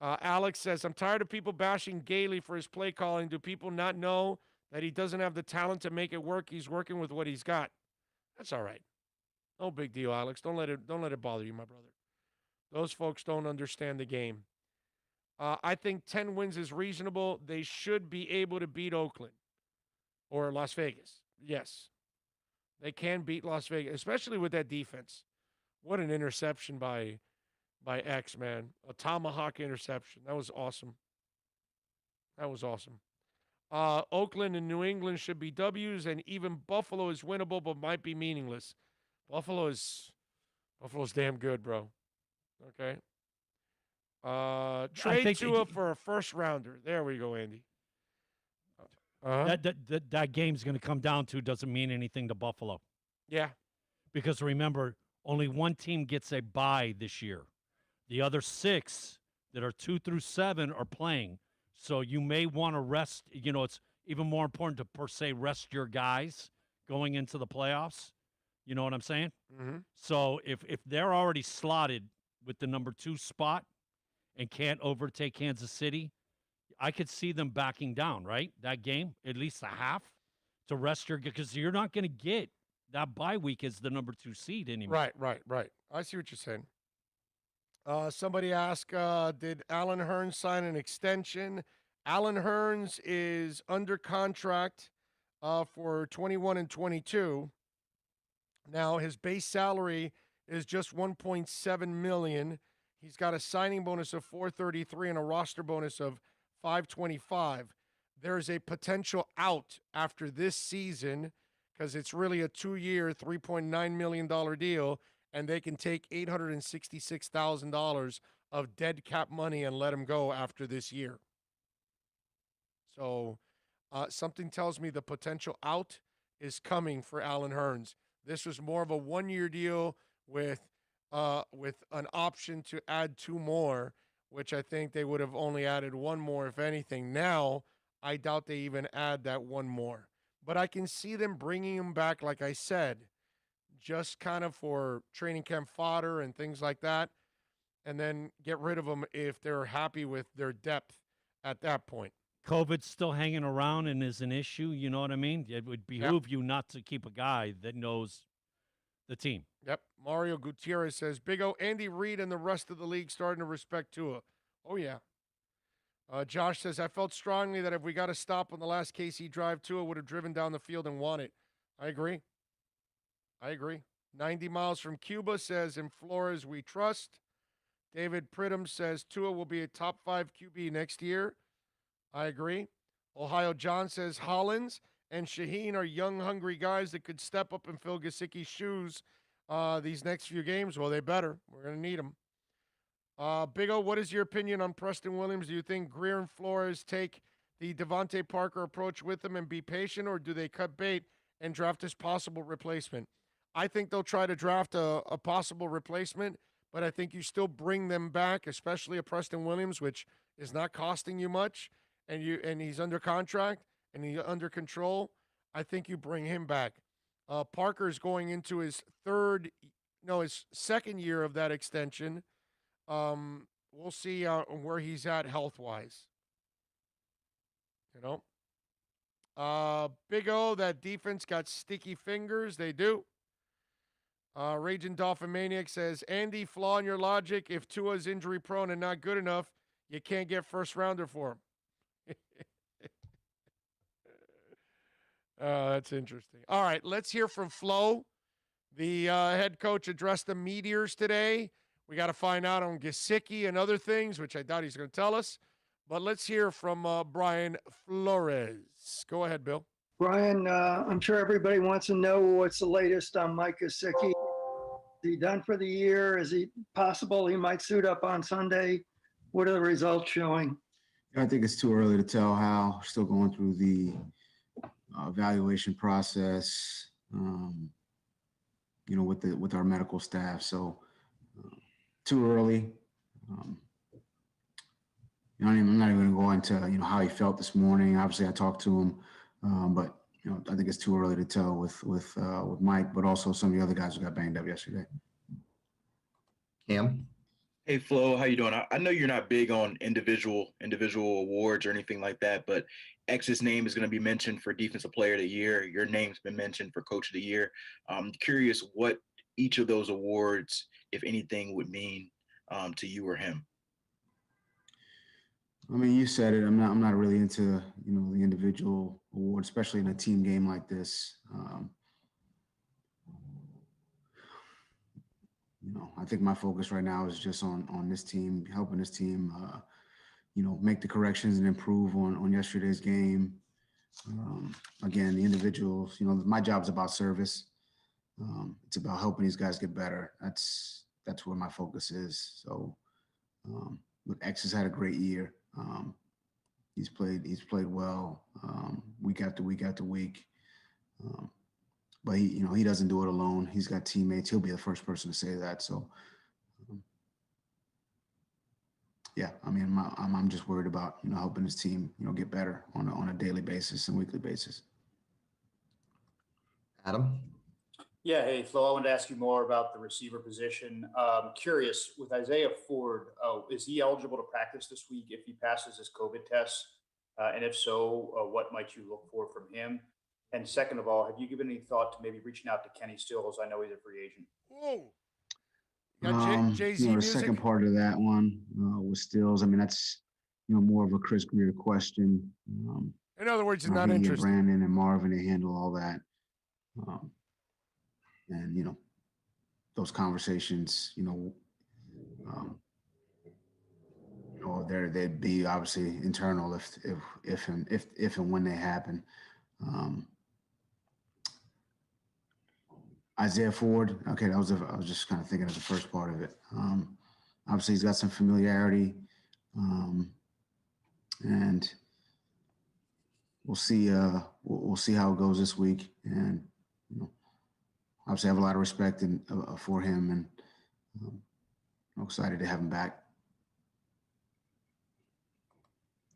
S4: Alex says, I'm tired of people bashing Gailey for his play calling. Do people not know that he doesn't have the talent to make it work? He's working with what he's got. That's all right. No big deal, Alex. Don't let it bother you, my brother. Those folks don't understand the game. I think 10 wins is reasonable. They should be able to beat Oakland or Las Vegas. Yes. They can beat Las Vegas, especially with that defense. What an interception by X, man. A tomahawk interception. That was awesome. Oakland and New England should be W's, and even Buffalo is winnable but might be meaningless. Buffalo's damn good, bro. Okay. Trade Tua for a first rounder. There we go, Andy.
S5: That game's going to come down to doesn't mean anything to Buffalo.
S4: Yeah.
S5: Because remember, only one team gets a bye this year. The other 6 that are 2 through 7 are playing. So you may want to rest. It's even more important to, per se, rest your guys going into the playoffs. You know what I'm saying?
S4: Mm-hmm.
S5: So if they're already slotted with the number 2 spot and can't overtake Kansas City, I could see them backing down, right? That game, at least a half, to rest your – because you're not going to get that bye week as the number 2 seed anymore.
S4: Right. I see what you're saying. Somebody asked, did Alan Hearns sign an extension? Alan Hearns is under contract for 21 and 22. Now his base salary is just 1.7 million. He's got a signing bonus of 433 and a roster bonus of 525. There's a potential out after this season because it's really a 2-year, $3.9 million deal, and they can take $866,000 of dead cap money and let him go after this year. So something tells me the potential out is coming for Allen Hurns. This was more of a 1-year deal with an option to add 2 more, which I think they would have only added 1 more if anything. Now, I doubt they even add that 1 more. But I can see them bringing him back, like I said, just kind of for training camp fodder and things like that, and then get rid of them if they're happy with their depth at that point.
S5: COVID's still hanging around and is an issue. You know what I mean? It would behoove you not to keep a guy that knows the team.
S4: Yep. Mario Gutierrez says, Big O, Andy Reid and the rest of the league starting to respect Tua. Oh, yeah. Josh says, I felt strongly that if we got a stop on the last KC drive, Tua would have driven down the field and won it. I agree. 90 miles from Cuba says, in Flores we trust. David Pridham says, Tua will be a top 5 QB next year. I agree. Ohio John says, Hollins and Shaheen are young, hungry guys that could step up and fill Gesicki's shoes these next few games. Well, they better. We're going to need them. Big O, what is your opinion on Preston Williams? Do you think Greer and Flores take the Devontae Parker approach with them and be patient, or do they cut bait and draft this possible replacement? I think they'll try to draft a possible replacement, but I think you still bring them back, especially a Preston Williams, which is not costing you much, and he's under contract and he's under control. I think you bring him back. Parker's going into his second year of that extension. We'll see where he's at health-wise. You know? Big O, that defense got sticky fingers. They do. Raging Dolphin Maniac says, Andy, flaw in your logic. If Tua's injury-prone and not good enough, you can't get first-rounder for him. That's interesting. All right, let's hear from Flo. The head coach addressed the Meteors today. We got to find out on Gesicki and other things, which I doubt he's going to tell us. But let's hear from Brian Flores. Go ahead, Bill.
S6: Brian, I'm sure everybody wants to know what's the latest on Mike Gesicki. Is he done for the year? Is he possible he might suit up on Sunday? What are the results showing?
S7: I think it's too early to tell how. We're still going through the evaluation process, with our medical staff. So too early. I'm not even going to go into, how he felt this morning. Obviously I talked to him, but I think it's too early to tell with Mike, but also some of the other guys who got banged up yesterday.
S8: Cam?
S9: Hey Flo, how you doing? I know you're not big on individual awards or anything like that, but X's name is going to be mentioned for Defensive Player of the Year. Your name's been mentioned for Coach of the Year. I'm curious what each of those awards, if anything, would mean to you or him.
S7: I mean, you said it. I'm not really into the individual award, especially in a team game like this. I think my focus right now is just on this team, helping this team, make the corrections and improve on yesterday's game. Again, the individuals, my job is about service. It's about helping these guys get better. That's where my focus is. So, look, X has had a great year. He's played well week after week after week. But he doesn't do it alone. He's got teammates. He'll be the first person to say that. So, yeah, I mean, I'm just worried about helping his team get better on a daily basis and weekly basis.
S8: Adam?
S10: Yeah, hey, Flo, I wanted to ask you more about the receiver position. Curious, with Isaiah Ford, is he eligible to practice this week if he passes his COVID test? And if so, what might you look for from him? And second of all, have you given any thought to maybe reaching out to Kenny Stills? I know he's a free agent.
S4: Whoa.
S7: Jay-Z the second part of that one with Stills, I mean, that's more of a Chris Greer question.
S4: In other words, he's not interested.
S7: Brandon and Marvin, they handle all that. And, those conversations, or they'd be obviously internal if and when they happen. Isaiah Ford. Okay, I was just kind of thinking of the first part of it. Obviously, he's got some familiarity, and we'll see. We'll see how it goes this week, and obviously, I have a lot of respect for him, and I'm excited to have him back.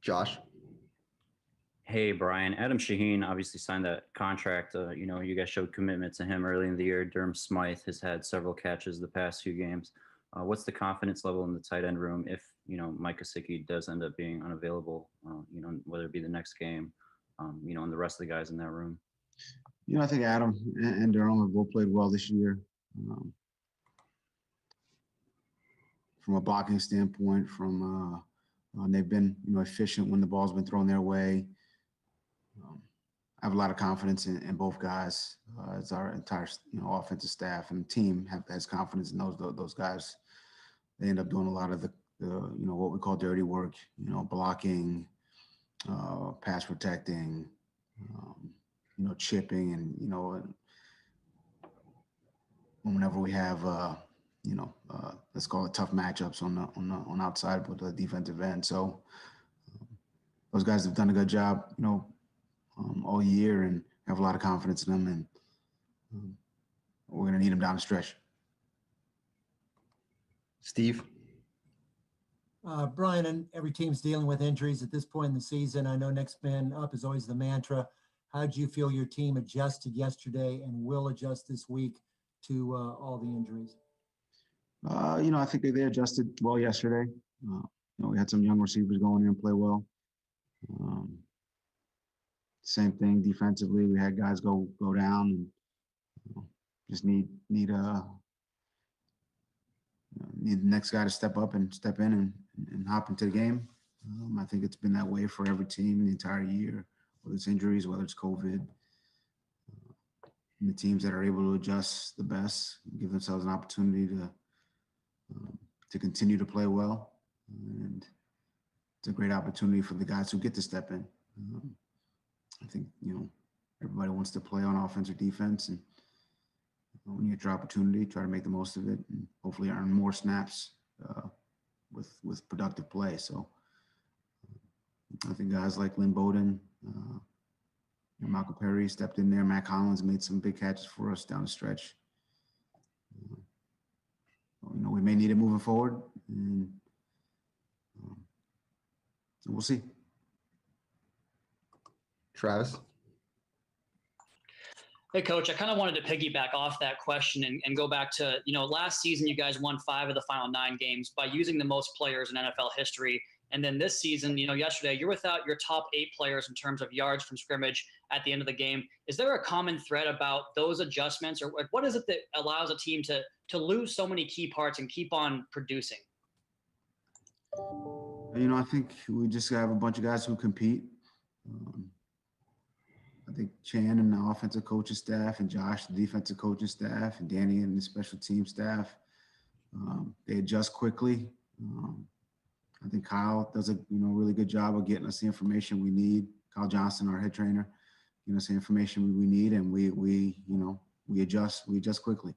S8: Josh.
S11: Hey, Brian. Adam Shaheen obviously signed that contract. You guys showed commitment to him early in the year. Durham Smythe has had several catches the past few games. What's the confidence level in the tight end room if, Mike Gesicki does end up being unavailable, whether it be the next game, and the rest of the guys in that room?
S7: I think Adam and Durham have both played well this year. From a blocking standpoint, they've been, efficient when the ball's been thrown their way. I have a lot of confidence in both guys. As our entire, offensive staff and team has confidence in those guys. They end up doing a lot of the what we call dirty work, blocking, pass protecting, chipping, and whenever we have let's call it tough matchups on outside with the defensive end. So those guys have done a good job, all year, and have a lot of confidence in them, and we're going to need them down the stretch.
S8: Steve.
S12: Brian, and every team's dealing with injuries at this point in the season. I know next man up is always the mantra. How did you feel your team adjusted yesterday and will adjust this week to all the injuries?
S7: I think they adjusted well yesterday. We had some young receivers going in and play well. Same thing defensively. We had guys go down, and just need the next guy to step up and step in and hop into the game. I think it's been that way for every team the entire year, whether it's injuries, whether it's COVID. And the teams that are able to adjust the best, give themselves an opportunity to continue to play well, and it's a great opportunity for the guys who get to step in. I think everybody wants to play on offense or defense, and when you get your opportunity, try to make the most of it, and hopefully earn more snaps with productive play. So I think guys like Lynn Bowden, Malcolm Perry stepped in there. Matt Collins made some big catches for us down the stretch. We may need it moving forward, and we'll see.
S8: Travis.
S13: Hey, Coach, I kind of wanted to piggyback off that question and go back to, last season you guys won 5 of the final 9 games by using the most players in NFL history. And then this season, yesterday, you're without your top 8 players in terms of yards from scrimmage at the end of the game. Is there a common thread about those adjustments, or what is it that allows a team to lose so many key parts and keep on producing?
S7: I think we just have a bunch of guys who compete. I think Chan and the offensive coaching staff, and Josh, the defensive coaching staff, and Danny and the special team staff, they adjust quickly. I think Kyle does a really good job of getting us the information we need. Kyle Johnson, our head trainer, getting us the information we need, and we adjust quickly.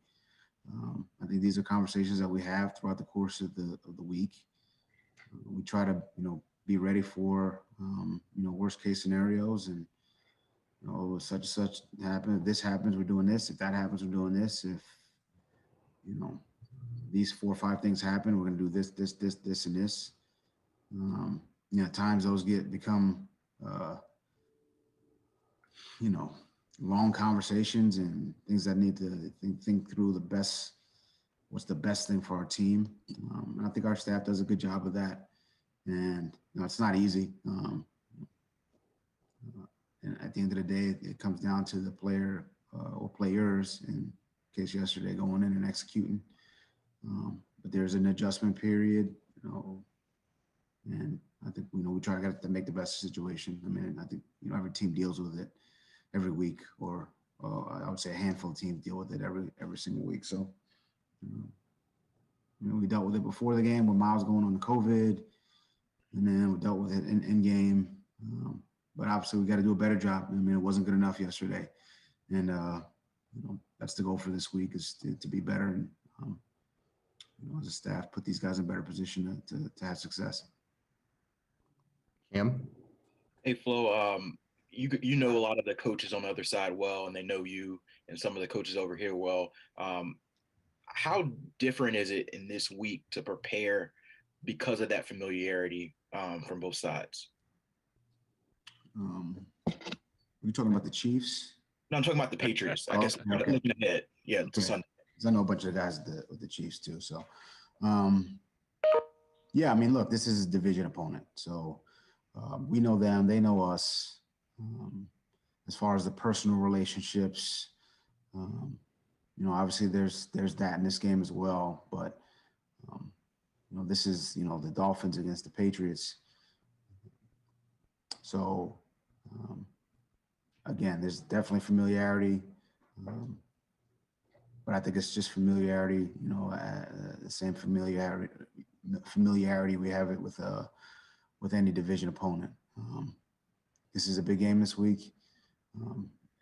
S7: I think these are conversations that we have throughout the course of the week. We try to be ready for worst case scenarios, and such and such happens. If this happens, we're doing this. If that happens, we're doing this. If these 4 or 5 things happen, we're going to do this, and this. At times those become long conversations and things that need to think through what's the best thing for our team. And I think our staff does a good job of that. And it's not easy. And at the end of the day, it comes down to the player or players, in case yesterday, going in and executing. But there's an adjustment period, and I think, we try to make the best situation. I mean, I think, every team deals with it every week or I would say a handful of teams deal with it every single week. So, we dealt with it before the game when Miles going on the COVID, and then we dealt with it in game. But obviously, we got to do a better job. I mean, it wasn't good enough yesterday, and that's the goal for this week is to be better and as a staff, put these guys in better position to have success.
S8: Cam?
S9: Hey, Flo, you know a lot of the coaches on the other side well, and they know you and some of the coaches over here well. How different is it in this week to prepare because of that familiarity from both sides?
S7: Are you talking about the Chiefs?
S9: No, I'm talking about the Patriots. I guess
S7: okay.
S9: Looking ahead, to Sunday.
S7: I know a bunch of guys with the Chiefs too. So, yeah, I mean, look, this is a division opponent. So we know them, they know us. As far as the personal relationships, obviously there's that in this game as well. But, this is, the Dolphins against the Patriots. So, again, there's definitely familiarity. But I think it's just familiarity, the same familiarity we have it with any division opponent. This is a big game this week.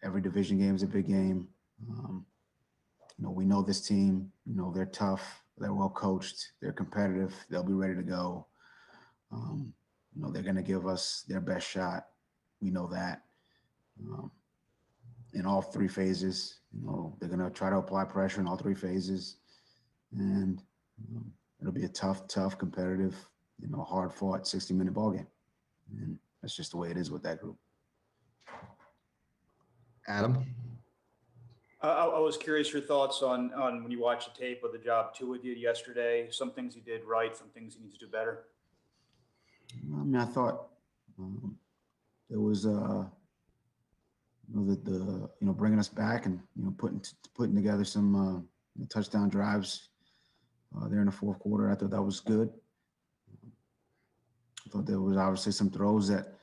S7: Every division game is a big game. We know this team. They're tough. They're well coached. They're competitive. They'll be ready to go. They're going to give us their best shot. We know that. In all three phases, they're going to try to apply pressure in all three phases, and it'll be a tough, competitive, hard-fought 60-minute ball game, and that's just the way it is with that group.
S8: Adam?
S10: I was curious your thoughts on when you watch the tape of the job Tua did yesterday. Some things he did right, some things he needs to do better.
S7: I mean, I thought there was bringing us back and putting together some touchdown drives there in the fourth quarter. I thought that was good. I thought there was obviously some throws that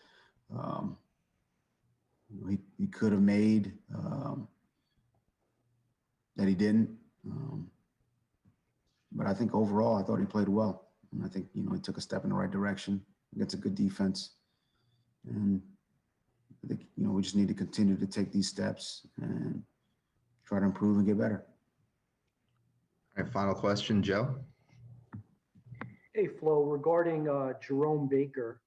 S7: he could have made that he didn't. But I think overall, I thought he played well, and I think he took a step in the right direction against a good defense, and I think, we just need to continue to take these steps and try to improve and get better.
S8: All right, final question, Joe.
S14: Hey, Flo, regarding Jerome Baker,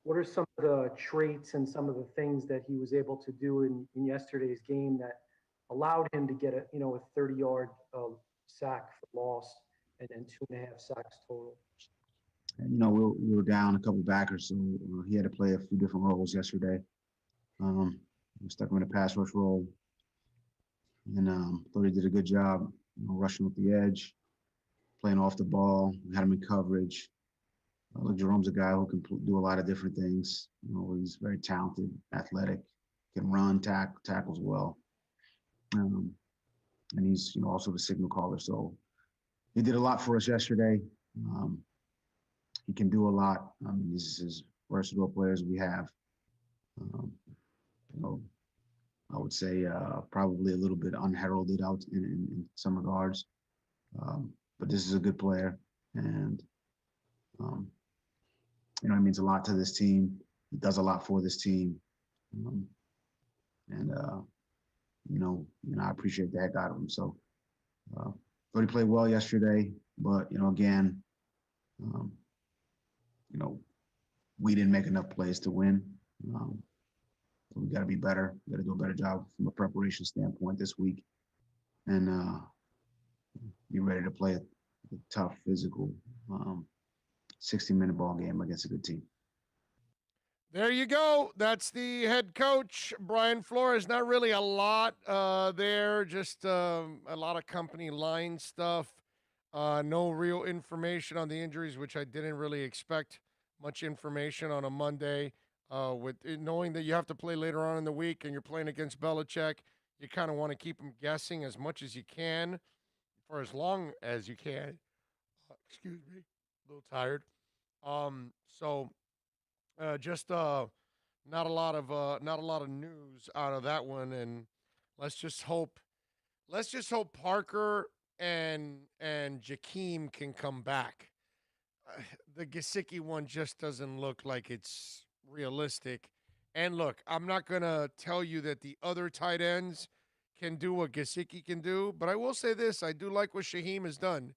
S14: what are some of the traits and some of the things that he was able to do in yesterday's game that allowed him to get a 30-yard sack for loss and then 2.5 sacks total?
S7: And, we were down a couple backers, so he had to play a few different roles yesterday. We stuck him in a pass rush role, and thought he did a good job, rushing with the edge, playing off the ball. We had him in coverage. Look, Jerome's a guy who can do a lot of different things. He's very talented, athletic, can run, tackles well, and he's also the signal caller. So he did a lot for us yesterday. He can do a lot. I mean, this is as versatile players we have. I would say probably a little bit unheralded out in some regards, but this is a good player, and it means a lot to this team. He does a lot for this team, and I appreciate the heck out of him. So, thought he played well yesterday, but again, we didn't make enough plays to win. We got to be better. We got to do a better job from a preparation standpoint this week, and be ready to play a tough, physical, 60-minute ball game against a good team.
S4: There you go. That's the head coach, Brian Flores. Not really a lot there, just a lot of company line stuff. No real information on the injuries, which I didn't really expect much information on a Monday. With it, knowing that you have to play later on in the week and you're playing against Belichick, you kind of want to keep them guessing as much as you can for as long as you can. Excuse me, a little tired. Just not a lot of news out of that one, and Let's just hope Parker and Jakeem can come back. The Gesicki one just doesn't look like it's realistic. And look, I'm not going to tell you that the other tight ends can do what Gesicki can do, but I will say this. I do like what Shaheem has done.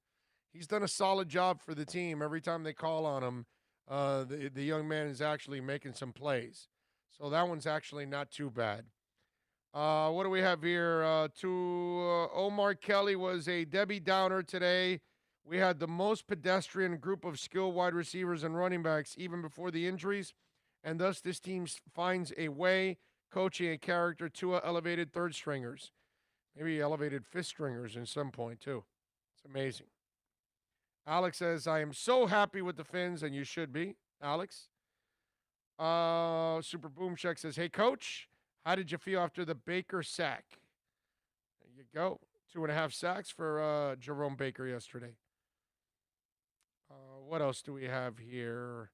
S4: He's done a solid job for the team. Every time they call on him, the young man is actually making some plays. So that one's actually not too bad. What do we have here? Omar Kelly was a Debbie Downer today. We had the most pedestrian group of skilled wide receivers and running backs even before the injuries, and thus this team finds a way, coaching and character, to elevated third stringers. Maybe elevated fifth stringers in some point, too. It's amazing. Alex says, I am so happy with the Finns, and you should be, Alex. Super Boom Check says, hey, Coach, how did you feel after the Baker sack? There you go. 2.5 sacks for Jerome Baker yesterday. What else do we have here?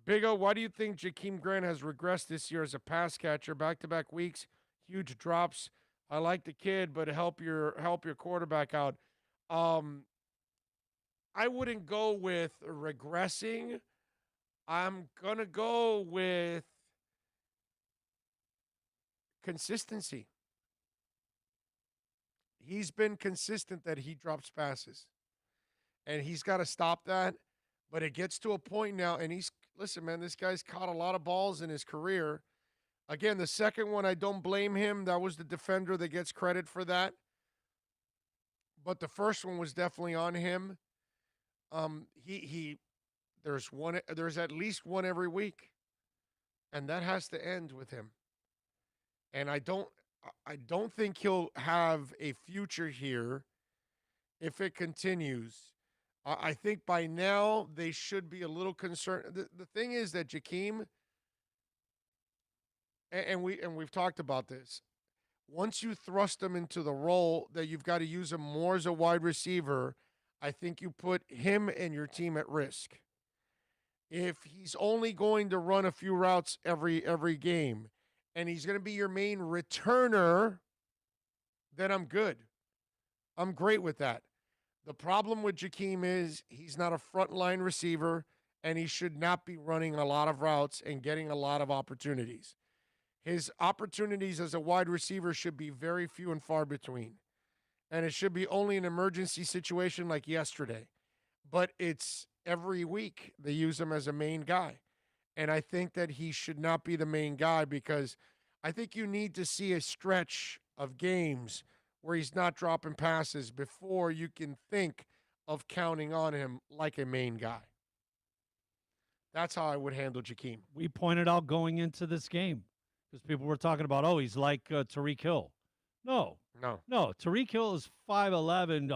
S4: Big O, why do you think Jakeem Grant has regressed this year as a pass catcher? Back-to-back weeks, huge drops. I like the kid, but help your quarterback out. I wouldn't go with regressing. I'm going to go with consistency. He's been consistent that he drops passes. And he's got to stop that. But it gets to a point now, and listen, man, this guy's caught a lot of balls in his career. Again, the second one, I don't blame him. That was the defender that gets credit for that. But the first one was definitely on him. There's at least one every week. And that has to end with him. And I don't think he'll have a future here if it continues. I think by now they should be a little concerned. The thing is that Jakeem, and we've talked about this, once you thrust him into the role that you've got to use him more as a wide receiver, I think you put him and your team at risk. If he's only going to run a few routes every game, and he's going to be your main returner, then I'm good. I'm great with that. The problem with Jakeem is he's not a frontline receiver, and he should not be running a lot of routes and getting a lot of opportunities. His opportunities as a wide receiver should be very few and far between. And it should be only an emergency situation like yesterday. But it's every week they use him as a main guy. And I think that he should not be the main guy because I think you need to see a stretch of games where he's not dropping passes before you can think of counting on him like a main guy. That's how I would handle Jakeem.
S5: We pointed out going into this game because people were talking about, oh, he's like Tyreek Hill. No. Tyreek Hill is 5'11",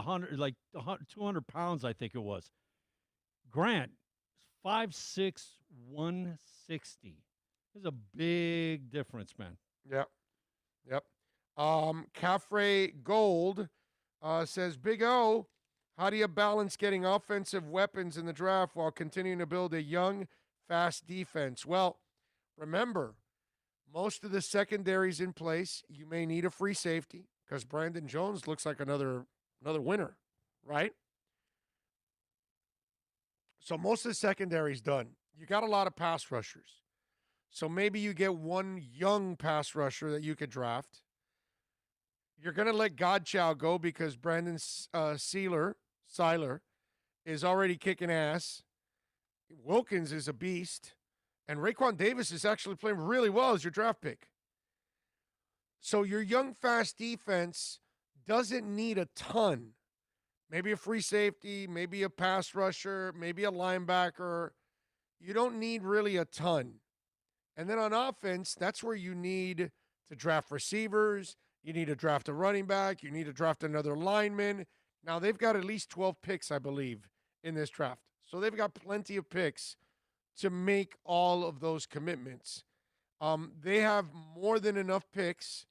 S5: 200 pounds, I think it was. Grant, 5'6", 160. There's a big difference, man.
S4: Yep. Caffrey Gold says, Big O, how do you balance getting offensive weapons in the draft while continuing to build a young, fast defense? Well, remember, most of the secondaries in place, you may need a free safety because Brandon Jones looks like another winner, right? So most of the secondary's done. You got a lot of pass rushers. So maybe you get one young pass rusher that you could draft. You're going to let Godchow go because Brandon Seiler is already kicking ass. Wilkins is a beast. And Raekwon Davis is actually playing really well as your draft pick. So your young, fast defense doesn't need a ton. Maybe a free safety, maybe a pass rusher, maybe a linebacker. You don't need really a ton. And then on offense, that's where you need to draft receivers. You need to draft a running back. You need to draft another lineman. Now, they've got at least 12 picks, I believe, in this draft. So they've got plenty of picks to make all of those commitments. They have more than enough picks,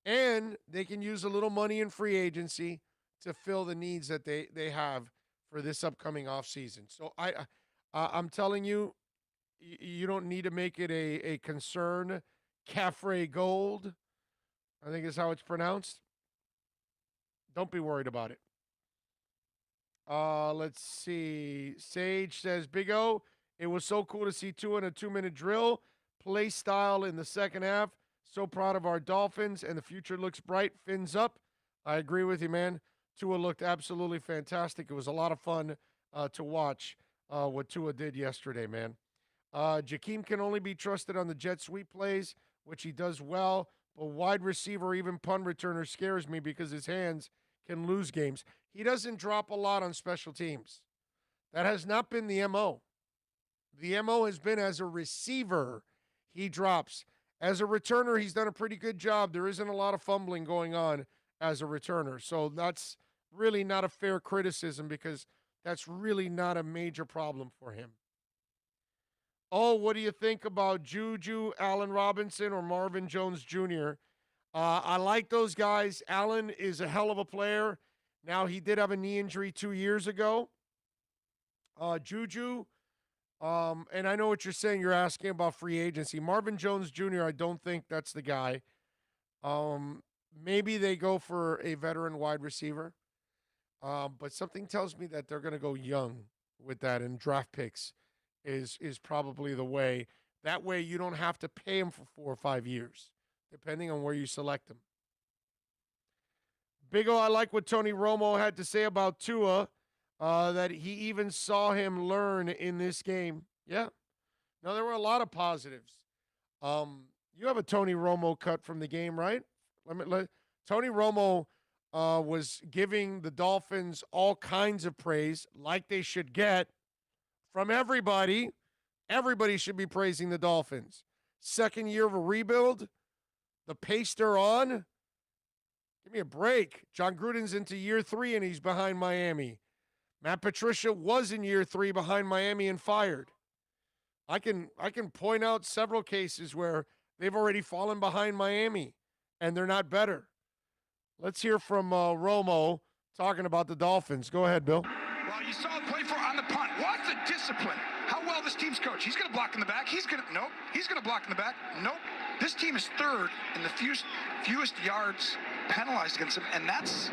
S4: and they can use a little money in free agency to fill the needs that they have for this upcoming offseason. So I'm telling you, you don't need to make it a concern. Caffrey Gold, I think is how it's pronounced. Don't be worried about it. Let's see. Sage says, Big O, it was so cool to see Tua in a 2-minute drill. Play style in the second half. So proud of our Dolphins, and the future looks bright. Fins up. I agree with you, man. Tua looked absolutely fantastic. It was a lot of fun to watch what Tua did yesterday, man. Jakeem can only be trusted on the jet sweep plays, which he does well, but wide receiver, even punt returner, scares me because his hands can lose games. He doesn't drop a lot on special teams. That has not been the MO. The MO has been as a receiver, he drops. As a returner, he's done a pretty good job. There isn't a lot of fumbling going on as a returner. So that's really not a fair criticism because that's really not a major problem for him. Oh, what do you think about Juju, Allen Robinson, or Marvin Jones Jr.? I like those guys. Allen is a hell of a player. Now, he did have a knee injury 2 years ago. Juju, and I know what you're saying. You're asking about free agency. Marvin Jones Jr., I don't think that's the guy. Maybe they go for a veteran wide receiver. But something tells me that they're going to go young with that, and draft picks is probably the way. That way you don't have to pay him for 4 or 5 years, depending on where you select him. Big O, I like what Tony Romo had to say about Tua, that he even saw him learn in this game. Yeah. Now, there were a lot of positives. You have a Tony Romo cut from the game, right? Tony Romo was giving the Dolphins all kinds of praise, like they should get from everybody. Everybody should be praising the Dolphins. Second year of a rebuild, the pace they're on. Give me a break. John Gruden's into year 3 and he's behind Miami. Matt Patricia was in year 3 behind Miami and fired. I can point out several cases where they've already fallen behind Miami and they're not better. Let's hear from Romo talking about the Dolphins. Go ahead, Bill.
S3: Well, you saw him play on the punt. Watch the discipline. How well this team's coached. He's going to block in the back. Nope. He's going to block in the back. Nope. This team is third in the fewest yards penalized against them, and that's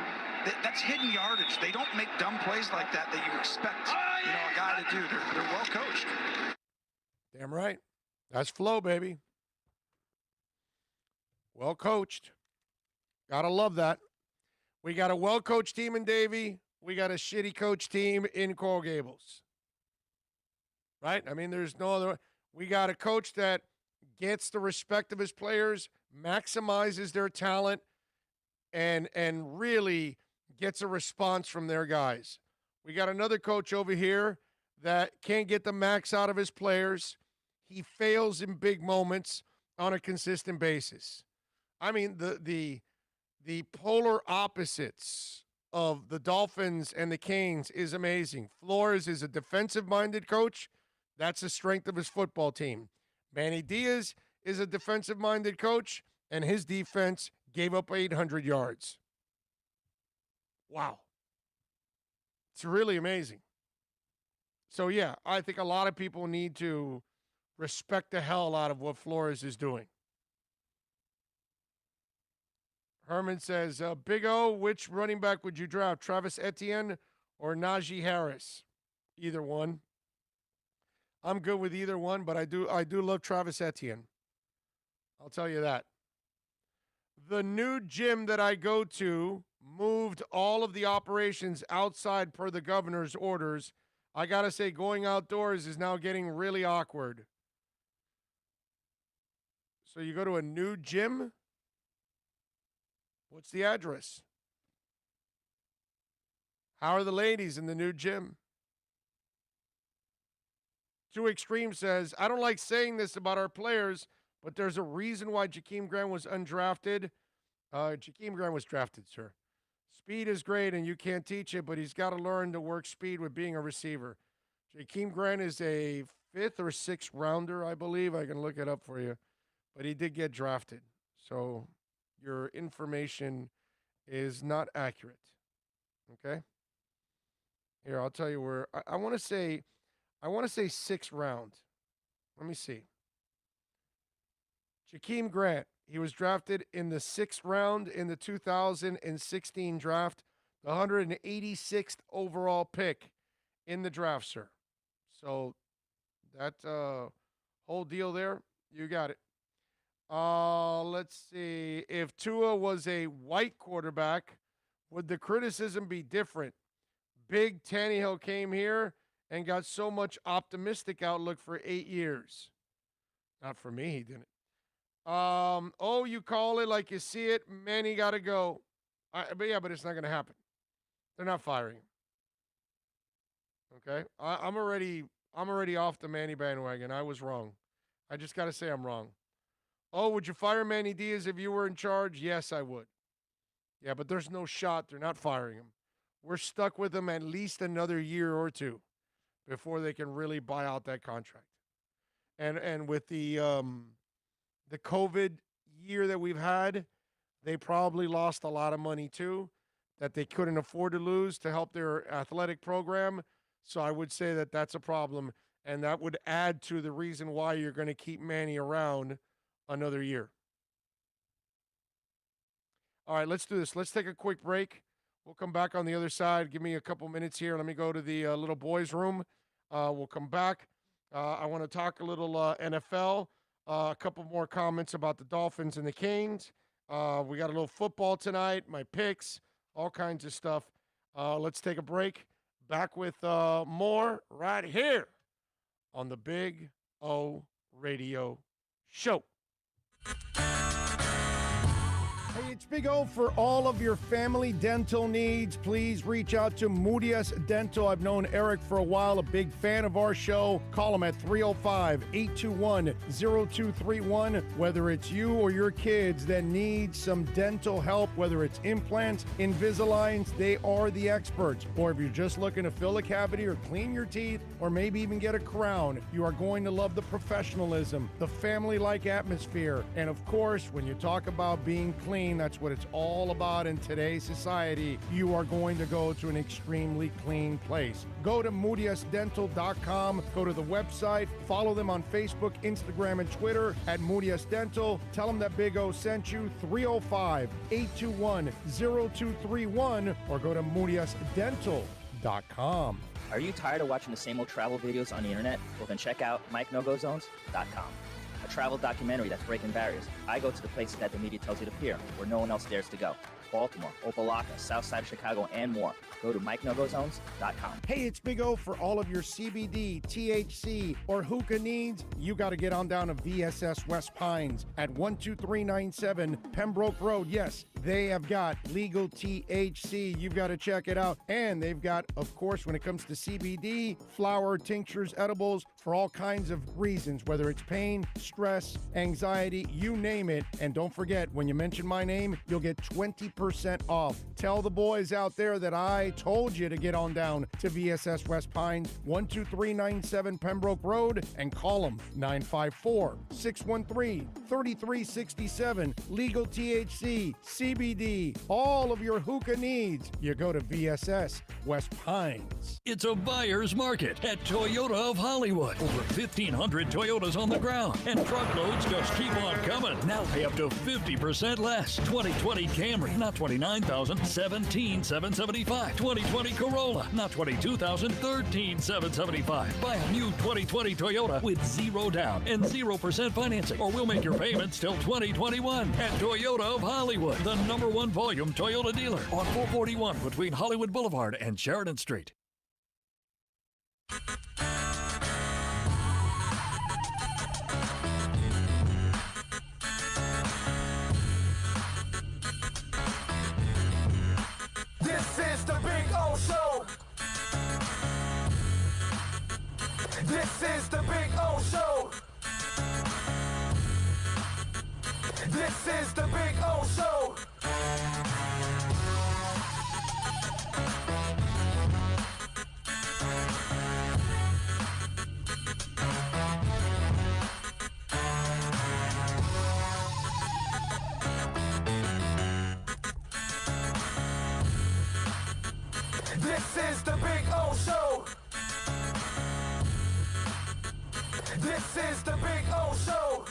S3: hidden yardage. They don't make dumb plays like that you expect a guy to do. They're well coached.
S4: Damn right. That's flow, baby. Well coached. Gotta love that. We got a well-coached team in Davie. We got a shitty coach team in Coral Gables. Right? I mean, there's no other. We got a coach that gets the respect of his players, maximizes their talent, and really gets a response from their guys. We got another coach over here that can't get the max out of his players. He fails in big moments on a consistent basis. I mean, the polar opposites of the Dolphins and the Canes is amazing. Flores is a defensive-minded coach. That's the strength of his football team. Manny Diaz is a defensive-minded coach, and his defense gave up 800 yards. Wow. It's really amazing. So, yeah, I think a lot of people need to respect the hell out of what Flores is doing. Herman says, Big O, which running back would you draft, Travis Etienne or Najee Harris? Either one. I'm good with either one, but I do love Travis Etienne. I'll tell you that. The new gym that I go to moved all of the operations outside per the governor's orders. I got to say, going outdoors is now getting really awkward. So you go to a new gym? What's the address? How are the ladies in the new gym? Too Extreme says, I don't like saying this about our players, but there's a reason why Jakeem Grant was undrafted. Jakeem Grant was drafted, sir. Speed is great, and you can't teach it, but he's got to learn to work speed with being a receiver. Jakeem Grant is a 5th or 6th rounder, I believe. I can look it up for you. But he did get drafted. So your information is not accurate. Okay? Here, I'll tell you where. I want to say 6th round. Let me see. Jakeem Grant, he was drafted in the 6th round in the 2016 draft, the 186th overall pick in the draft, sir. So that whole deal there, you got it. Let's see. If Tua was a white quarterback, would the criticism be different? Big Tannehill came here and got so much optimistic outlook for 8 years. Not for me, he didn't. Oh, you call it like you see it. Manny got to go. But it's not going to happen. They're not firing him. Okay, I'm already off the Manny bandwagon. I was wrong. I just got to say I'm wrong. Oh, would you fire Manny Diaz if you were in charge? Yes, I would. Yeah, but there's no shot. They're not firing him. We're stuck with him at least another year or two before they can really buy out that contract. And with the COVID year that we've had, they probably lost a lot of money too that they couldn't afford to lose to help their athletic program. So I would say that that's a problem, and that would add to the reason why you're going to keep Manny around another year. All right, let's do this. Let's take a quick break. We'll come back on the other side. Give me a couple minutes here. Let me go to the little boys' room. We'll come back. I want to talk a little NFL. A couple more comments about the Dolphins and the Canes. We got a little football tonight, my picks, all kinds of stuff. Let's take a break. Back with more right here on the Big O Radio Show. Hey, it's Big O. For all of your family dental needs, please reach out to Moody's Dental. I've known Eric for a while, a big fan of our show. Call him at 305-821-0231. Whether it's you or your kids that need some dental help, whether it's implants, Invisaligns, they are the experts. Or if you're just looking to fill a cavity or clean your teeth, or maybe even get a crown, you are going to love the professionalism, the family-like atmosphere, and of course, when you talk about being clean, that's what it's all about in today's society. You are going to go to an extremely clean place. Go to moody'sdental.com. Go to the website. Follow them on Facebook, Instagram, and Twitter at Moody's Dental. Tell them that Big O sent you. 305-821-0231 or go to moody'sdental.com.
S15: Are you tired of watching the same old travel videos on the internet? Well, then check out MikeNoGoZones.com. A travel documentary that's breaking barriers. I go to the places that the media tells you to peer, where no one else dares to go. Baltimore, Opelika, South Side of Chicago, and more. Go to MikeNoGoZones.com.
S4: Hey, it's Big O. For all of your CBD, THC, or hookah needs, you got to get on down to VSS West Pines at 12397 Pembroke Road. Yes, they have got legal THC. You've got to check it out. And they've got, of course, when it comes to CBD, flower, tinctures, edibles, for all kinds of reasons, whether it's pain, stress, anxiety, you name it. And don't forget, when you mention my name, you'll get 20% off. Tell the boys out there that I told you to get on down to VSS West Pines, 12397 Pembroke Road, and call them 954-613-3367. Legal THC, CBD, all of your hookah needs. You go to VSS West Pines.
S16: It's a buyer's market at Toyota of Hollywood. Over 1,500 Toyotas on the ground, and truckloads just keep on coming. Now pay up to 50% less. 2020 Camry, not $29,000, $17,775. 2020 Corolla, not $22,000, $13,775. Buy a new 2020 Toyota with 0 down and 0% financing, or we'll make your payments till 2021 at Toyota of Hollywood, the #1 volume Toyota dealer on 441 between Hollywood Boulevard and Sheridan Street.
S1: This is the Big O Show. This is the Big O Show. This is the Big O Show. This is the Big O Show. This is the Big O Show.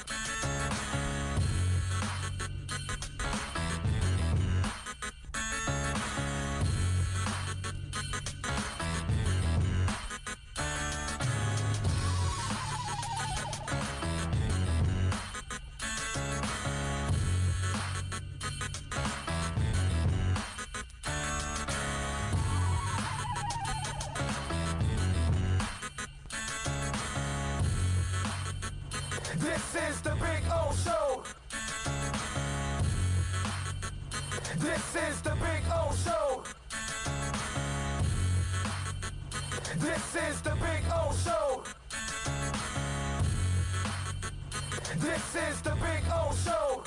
S1: This is the Big O Show. This is the Big O Show. This is the Big O Show. This is the Big O Show.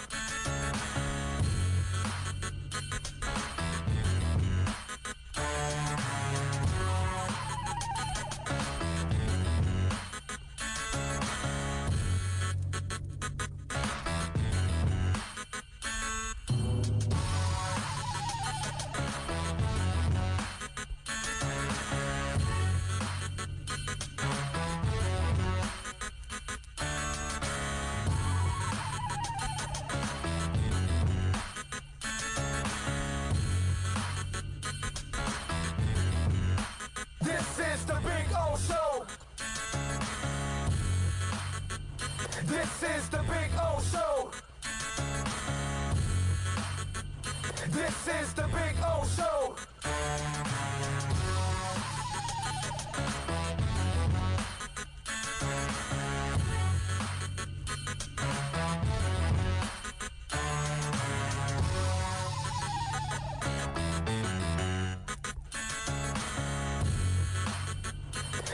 S1: This is the Big O Show. This is the Big O Show. This is the Big O Show.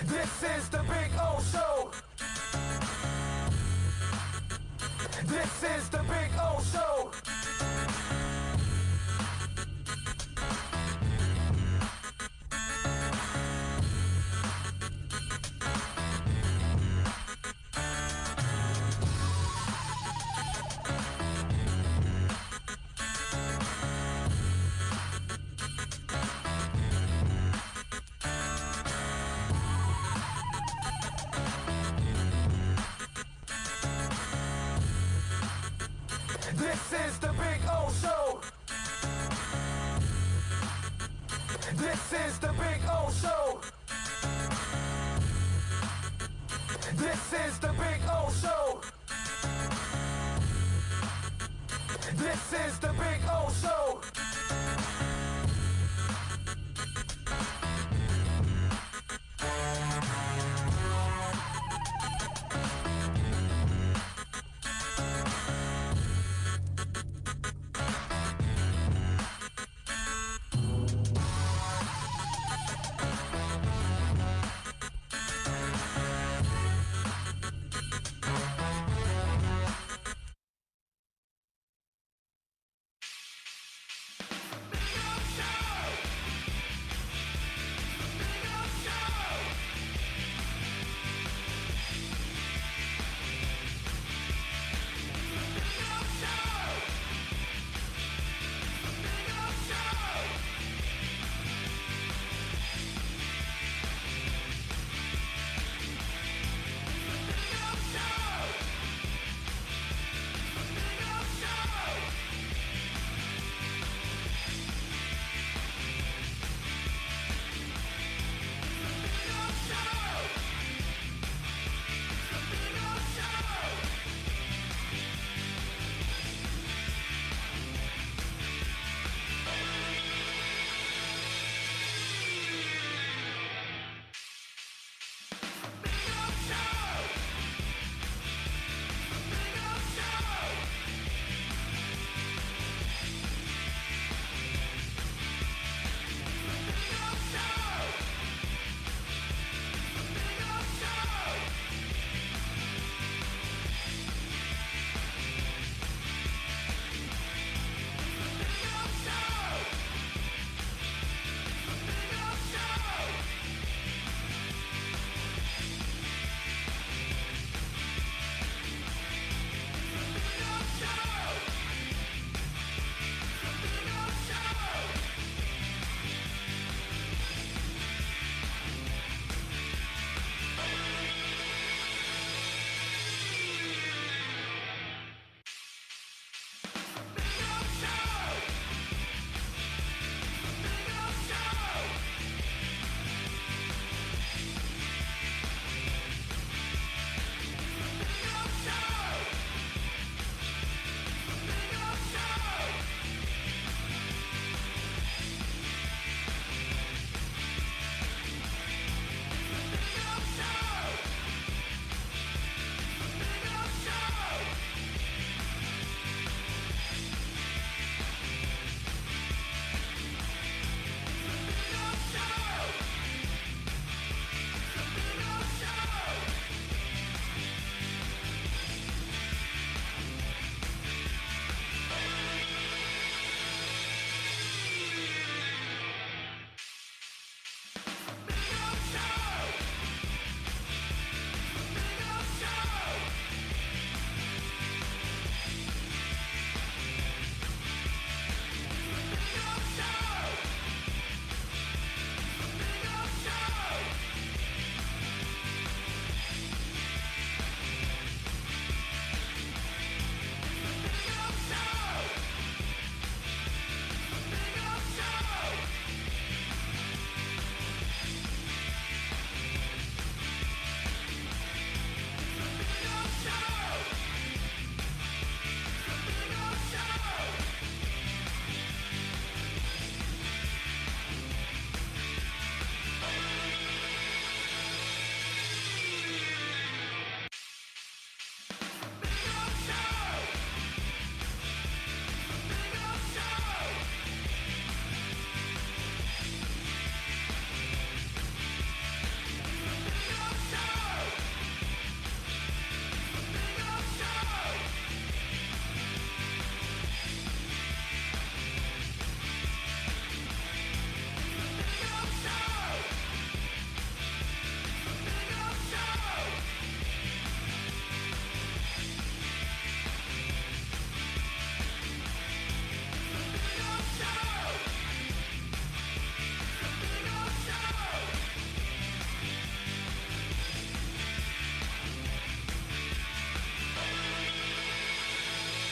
S1: This is the Big O Show. This is the Big O Show. This is the Big O Show. This is the Big O Show. This is the Big O Show. This is the Big O Show.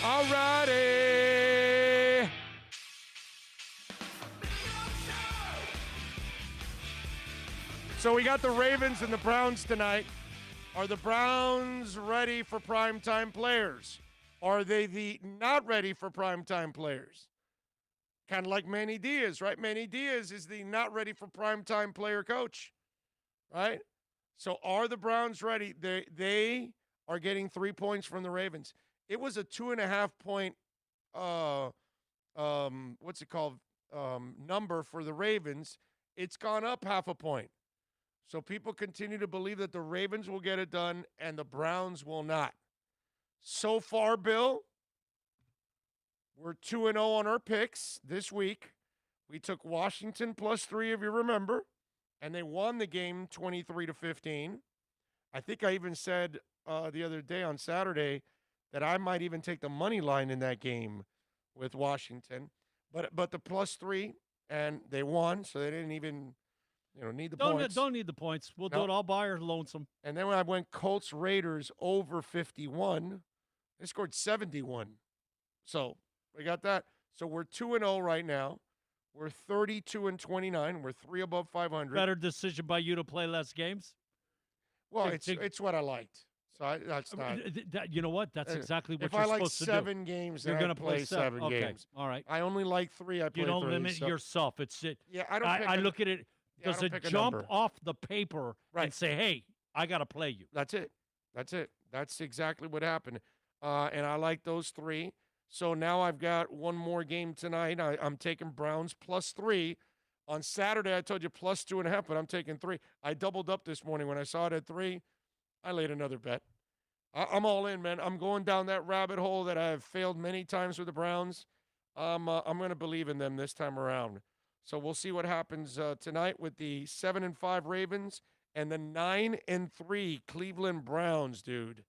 S4: All righty. So we got the Ravens and the Browns tonight. Are the Browns ready for primetime players? Are they the not ready for primetime players? Kind of like Manny Diaz, right? Manny Diaz is the not ready for primetime player coach, right? So are the Browns ready? They are getting 3 points from the Ravens. It was a 2.5 point, number for the Ravens. It's gone up 0.5 point. So people continue to believe that the Ravens will get it done and the Browns will not. So far, Bill, we're 2-0 on our picks this week. We took Washington +3, if you remember, and they won the game 23-15. I think I even said the other day on Saturday that I might even take the money line in that game with Washington. But the +3, and they won, so they didn't even need the points.
S5: Don't need the points. We'll do it all by our lonesome.
S4: And then when I went Colts Raiders over 51, they scored 71. So we got that. So we're 2-0 right now. We're 32-29. We're 3 above 500.
S5: Better decision by you to play less games.
S4: Well, it's what I liked. So that's not.
S5: You know what? That's exactly what
S4: if
S5: you're
S4: I like
S5: supposed to do.
S4: 7 games,
S5: You're
S4: going
S5: gonna
S4: to play 7
S5: okay.
S4: games.
S5: All right.
S4: I only like 3. I play 3.
S5: You don't limit
S4: so.
S5: yourself. It's it.
S4: Yeah, I don't.
S5: I look at it.
S4: Yeah,
S5: Does it jump off the paper and say, "Hey, I got to play you"?
S4: That's it. That's it. That's exactly what happened. And I like those 3. So now I've got one more game tonight. I'm taking Browns +3. On Saturday, I told you +2.5, but I'm taking 3. I doubled up this morning when I saw it at 3. I laid another bet. I'm all in, man. I'm going down that rabbit hole that I have failed many times with the Browns. I'm going to believe in them this time around. So we'll see what happens tonight with the 7-5 Ravens and the 9-3 Cleveland Browns, dude.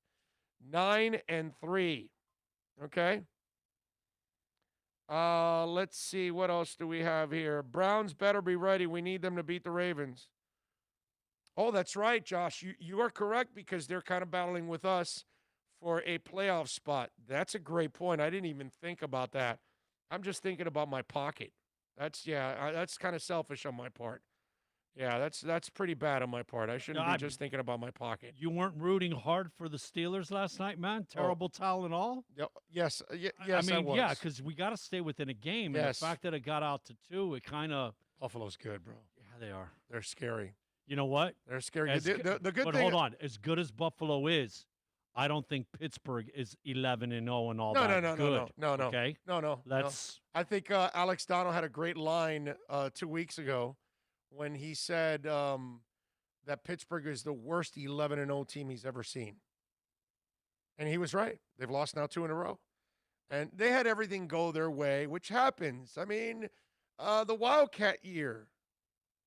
S4: 9-3. Okay. Let's see. What else do we have here? Browns better be ready. We need them to beat the Ravens. Oh, that's right, Josh. You are correct because they're kind of battling with us for a playoff spot. That's a great point. I didn't even think about that. I'm just thinking about my pocket. That's kind of selfish on my part. Yeah, that's pretty bad on my part. I shouldn't be just thinking about my pocket.
S5: You weren't rooting hard for the Steelers last night, man? Terrible towel and all?
S4: Yes,
S5: I mean,
S4: was.
S5: yeah, because we got to stay within a game. And the fact that it got out to 2, it kind of...
S4: Buffalo's good, bro.
S5: Yeah, they are.
S4: They're scary.
S5: You know what?
S4: They're scary. The good
S5: but
S4: thing...
S5: hold on. As good as Buffalo is, I don't think Pittsburgh is 11-0 and all that good.
S4: No.
S5: Okay?
S4: No. I think Alex Donald had a great line 2 weeks ago when he said that Pittsburgh is the worst 11-0 team he's ever seen. And he was right. They've lost now 2 in a row. And they had everything go their way, which happens. I mean, the Wildcat year.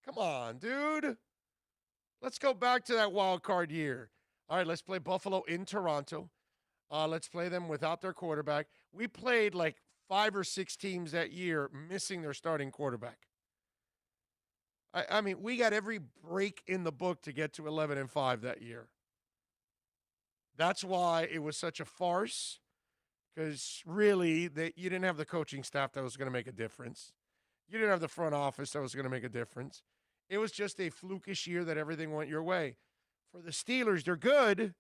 S4: Come on, dude. Let's go back to that wild card year. All right, let's play Buffalo in Toronto. Let's play them without their quarterback. We played like 5 or 6 teams that year missing their starting quarterback. I mean, we got every break in the book to get to 11-5 that year. That's why it was such a farce, because really you didn't have the coaching staff that was going to make a difference. You didn't have the front office that was going to make a difference. It was just a flukish year that everything went your way. For the Steelers, they're good,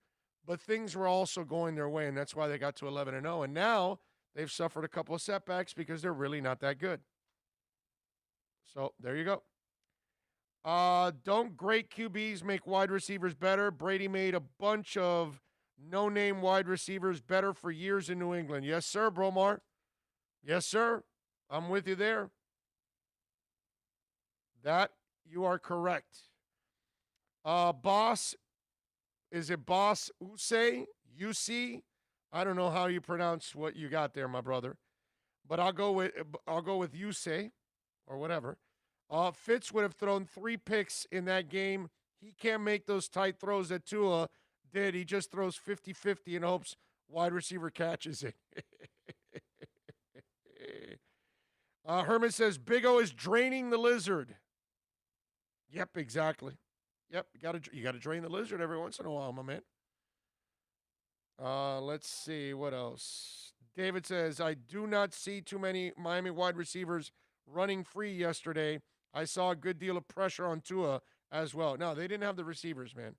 S4: but things were also going their way, and that's why they got to 11-0. And now they've suffered a couple of setbacks because they're really not that good. So there you go. Don't great QBs make wide receivers better? Brady made a bunch of no-name wide receivers better for years in New England. Yes, sir, Bromar. Yes, sir. I'm with you there. That you are correct. Boss, is it Boss Usay? UC? I don't know how you pronounce what you got there, my brother. But I'll go with Usay or whatever. Fitz would have thrown 3 picks in that game. He can't make those tight throws that Tua did. He just throws 50-50 and hopes wide receiver catches it. Herman says, Big O is draining the lizard. Yep, exactly. Yep, you gotta drain the lizard every once in a while, my man. Let's see, what else? David says, I do not see too many Miami wide receivers running free yesterday. I saw a good deal of pressure on Tua as well. No, they didn't have the receivers, man,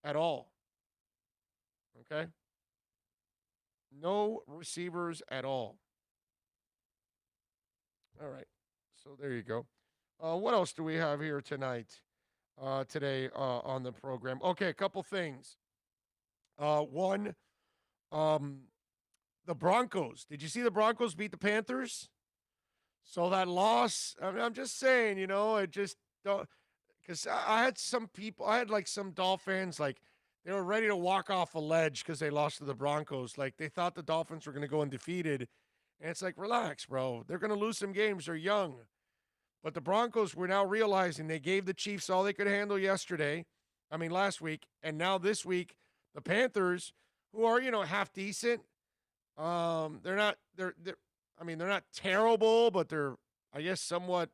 S4: at all. Okay? No receivers at all. All right. So there you go. What else do we have here tonight, today on the program? Okay, a couple things. One, the Broncos. Did you see the Broncos beat the Panthers? So that loss, I'm just saying, it just don't, because I had some people, I had like some Dolphins, like they were ready to walk off a ledge because they lost to the Broncos. Like they thought the Dolphins were going to go undefeated. And it's like, relax, bro. They're going to lose some games. They're young. But the Broncos were now realizing they gave the Chiefs all they could handle last week. And now this week, the Panthers, who are, half decent, they're not terrible, but they're, I guess, somewhat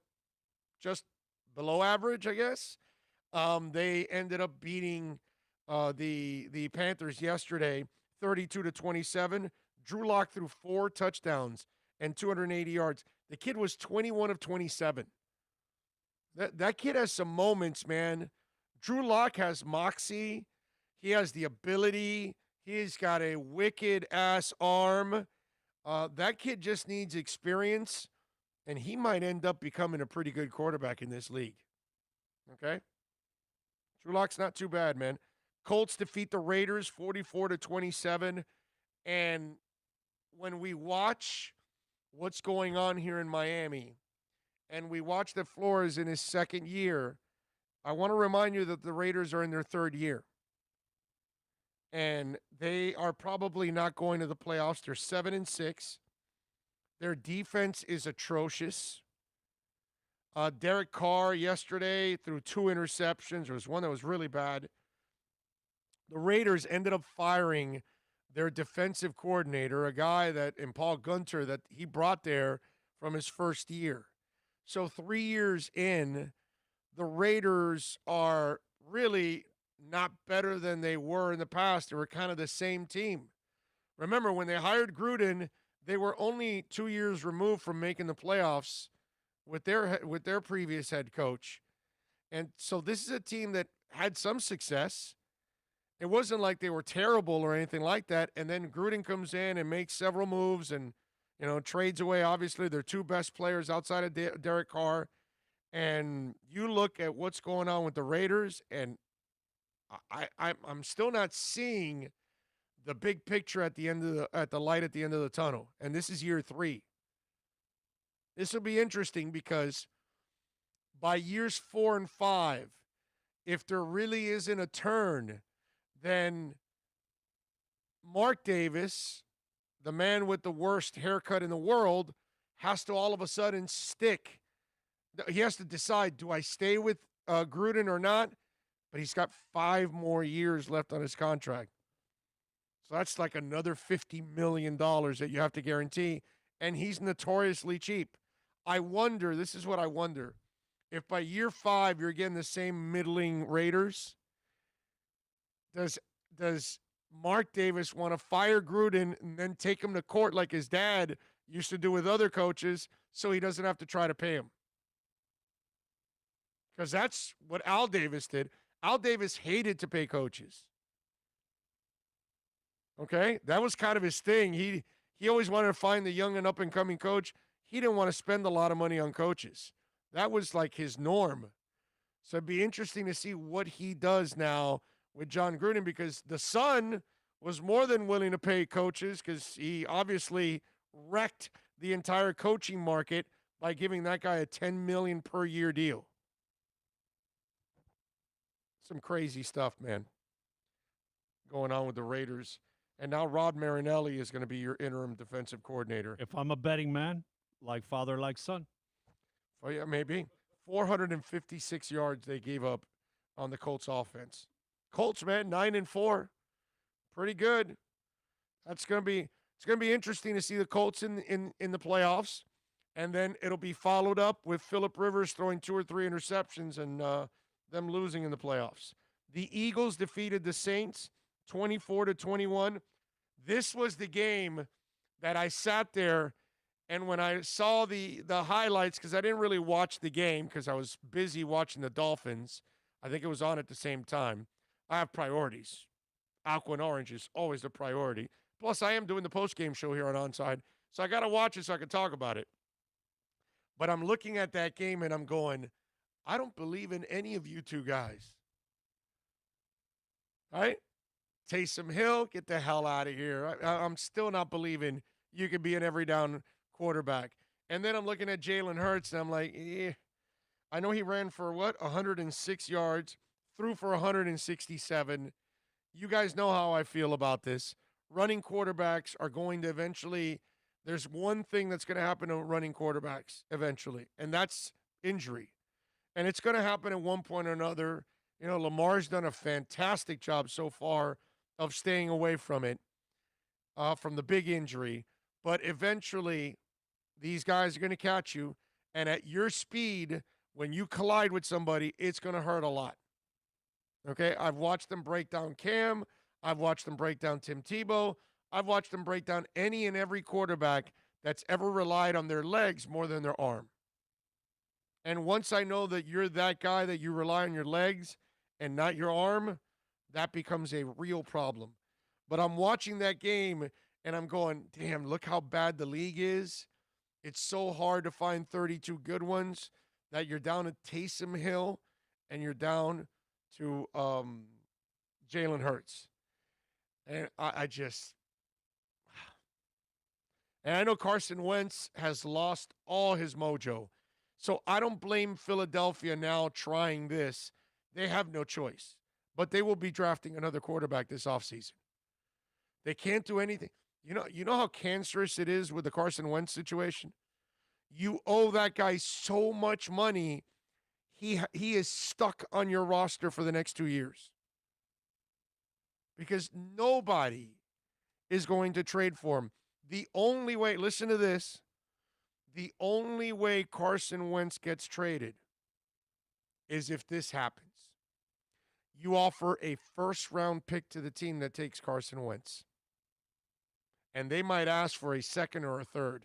S4: just below average, I guess. They ended up beating the Panthers yesterday, 32-27. Drew Lock threw 4 touchdowns and 280 yards. The kid was 21 of 27. That kid has some moments, man. Drew Lock has moxie. He has the ability. He's got a wicked-ass arm. That kid just needs experience, and he might end up becoming a pretty good quarterback in this league. Okay? Drew Lock's not too bad, man. Colts defeat the Raiders 44-27, and when we watch what's going on here in Miami, and we watch that Flores in his second year, I want to remind you that the Raiders are in their third year. And they are probably not going to the playoffs. They're 7-6. Their defense is atrocious. Derek Carr yesterday threw 2 interceptions. There was one that was really bad. The Raiders ended up firing their defensive coordinator, a guy in Paul Gunter, that he brought there from his first year. So 3 years in, the Raiders are really not better than they were in the past. They were kind of the same team. Remember, when they hired Gruden, they were only 2 years removed from making the playoffs with their previous head coach. And so this is a team that had some success. It wasn't like they were terrible or anything like that. And then Gruden comes in and makes several moves and, trades away, obviously, their 2 best players outside of Derek Carr. And you look at what's going on with the Raiders, and I'm still not seeing the big picture at the light at the end of the tunnel. And this is year 3. This will be interesting because by years 4 and 5, if there really isn't a turn, then Mark Davis, the man with the worst haircut in the world, has to all of a sudden stick. He has to decide, do I stay with Gruden or not? But he's got 5 more years left on his contract. So that's like another $50 million that you have to guarantee. And he's notoriously cheap. This is what I wonder. If by year 5 you're getting the same middling Raiders, does Mark Davis want to fire Gruden and then take him to court like his dad used to do with other coaches so he doesn't have to try to pay him? Because that's what Al Davis did. Al Davis hated to pay coaches. Okay? That was kind of his thing. He always wanted to find the young and up-and-coming coach. He didn't want to spend a lot of money on coaches. That was like his norm. So it'd be interesting to see what he does now with John Gruden, because the Sun was more than willing to pay coaches because he obviously wrecked the entire coaching market by giving that guy a $10 million per year deal. Some crazy stuff, man, going on with the Raiders. And now Rod Marinelli is going to be your interim defensive coordinator.
S5: If I'm a betting man, like father, like son.
S4: Oh, yeah, maybe. 456 yards they gave up on the Colts offense. Colts, man, 9-4. Pretty good. It's going to be interesting to see the Colts in the playoffs. And then it'll be followed up with Phillip Rivers throwing 2 or 3 interceptions and them losing in the playoffs. The Eagles defeated the Saints 24-21. This was the game that I sat there, and when I saw the highlights, because I didn't really watch the game because I was busy watching the Dolphins. I think it was on at the same time. I have priorities. Aqua and Orange is always the priority. Plus, I am doing the post-game show here on Onside, so I got to watch it so I can talk about it. But I'm looking at that game, and I'm going, I don't believe in any of you two guys. All right? Taysom Hill, get the hell out of here. I'm still not believing you could be an every down quarterback. And then I'm looking at Jalen Hurts, and I'm like, I know he ran for 106 yards, threw for 167. You guys know how I feel about this. Running quarterbacks are going to eventually, there's one thing that's going to happen to running quarterbacks eventually, and that's injury. And it's going to happen at one point or another. You know, Lamar's done a fantastic job so far of staying away from it, from the big injury. But eventually, these guys are going to catch you. And at your speed, when you collide with somebody, it's going to hurt a lot. Okay? I've watched them break down Cam. I've watched them break down Tim Tebow. I've watched them break down any and every quarterback that's ever relied on their legs more than their arm. And once I know that you're that guy that you rely on your legs and not your arm, that becomes a real problem. But I'm watching that game, and I'm going, damn, look how bad the league is. It's so hard to find 32 good ones that you're down to Taysom Hill and you're down to Jalen Hurts. And I just – and I know Carson Wentz has lost all his mojo. So I don't blame Philadelphia now trying this. They have no choice. But they will be drafting another quarterback this offseason. They can't do anything. You know how cancerous it is with the Carson Wentz situation? You owe that guy so much money, he is stuck on your roster for the next 2 years. Because nobody is going to trade for him. The only way, listen to this, the only way Carson Wentz gets traded is if this happens. You offer a first-round pick to the team that takes Carson Wentz. And they might ask for a second or a third.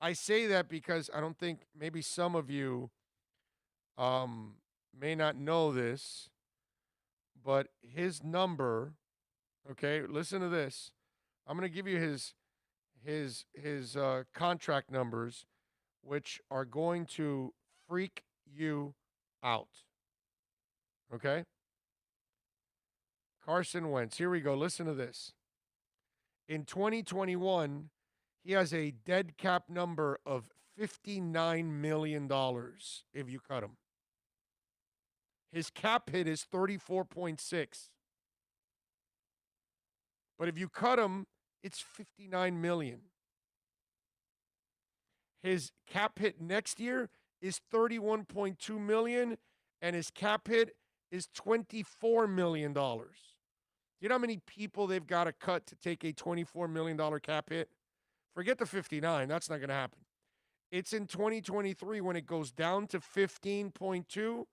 S4: I say that because I don't think maybe some of you may not know this, but his number, okay, listen to this. I'm going to give you his contract numbers, which are going to freak you out. Okay? Carson Wentz. Here we go. Listen to this. In 2021, he has a dead cap number of $59 million if you cut him. His cap hit is 34.6. But if you cut him, it's $59 million. His cap hit next year is $31.2 million, and his cap hit is $24 million. Do you know how many people they've got to cut to take a $24 million cap hit? Forget the 59. That's not going to happen. It's in 2023 when it goes down to 15.2.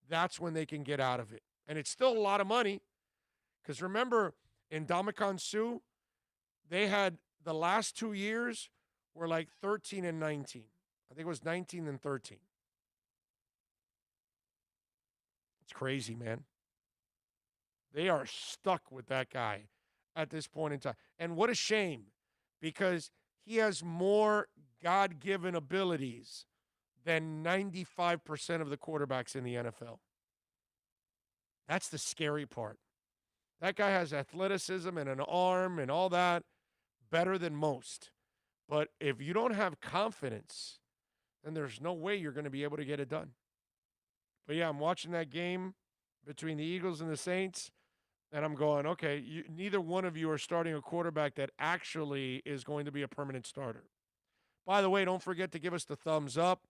S4: That's when they can get out of it. And it's still a lot of money. Because remember, in Ndamukong Suh, they had the last 2 years were like 13 and 19. I think it was 19 and 13. It's crazy, man. They are stuck with that guy at this point in time. And what a shame, because he has more God-given abilities than 95% of the quarterbacks in the NFL. That's the scary part. That guy has athleticism and an arm and all that better than most. But if you don't have confidence, then there's no way you're going to be able to get it done. But yeah, I'm watching that game between the Eagles and the Saints, and I'm going, okay, neither one of you are starting a quarterback that actually is going to be a permanent starter. By the way, don't forget to give us the thumbs up,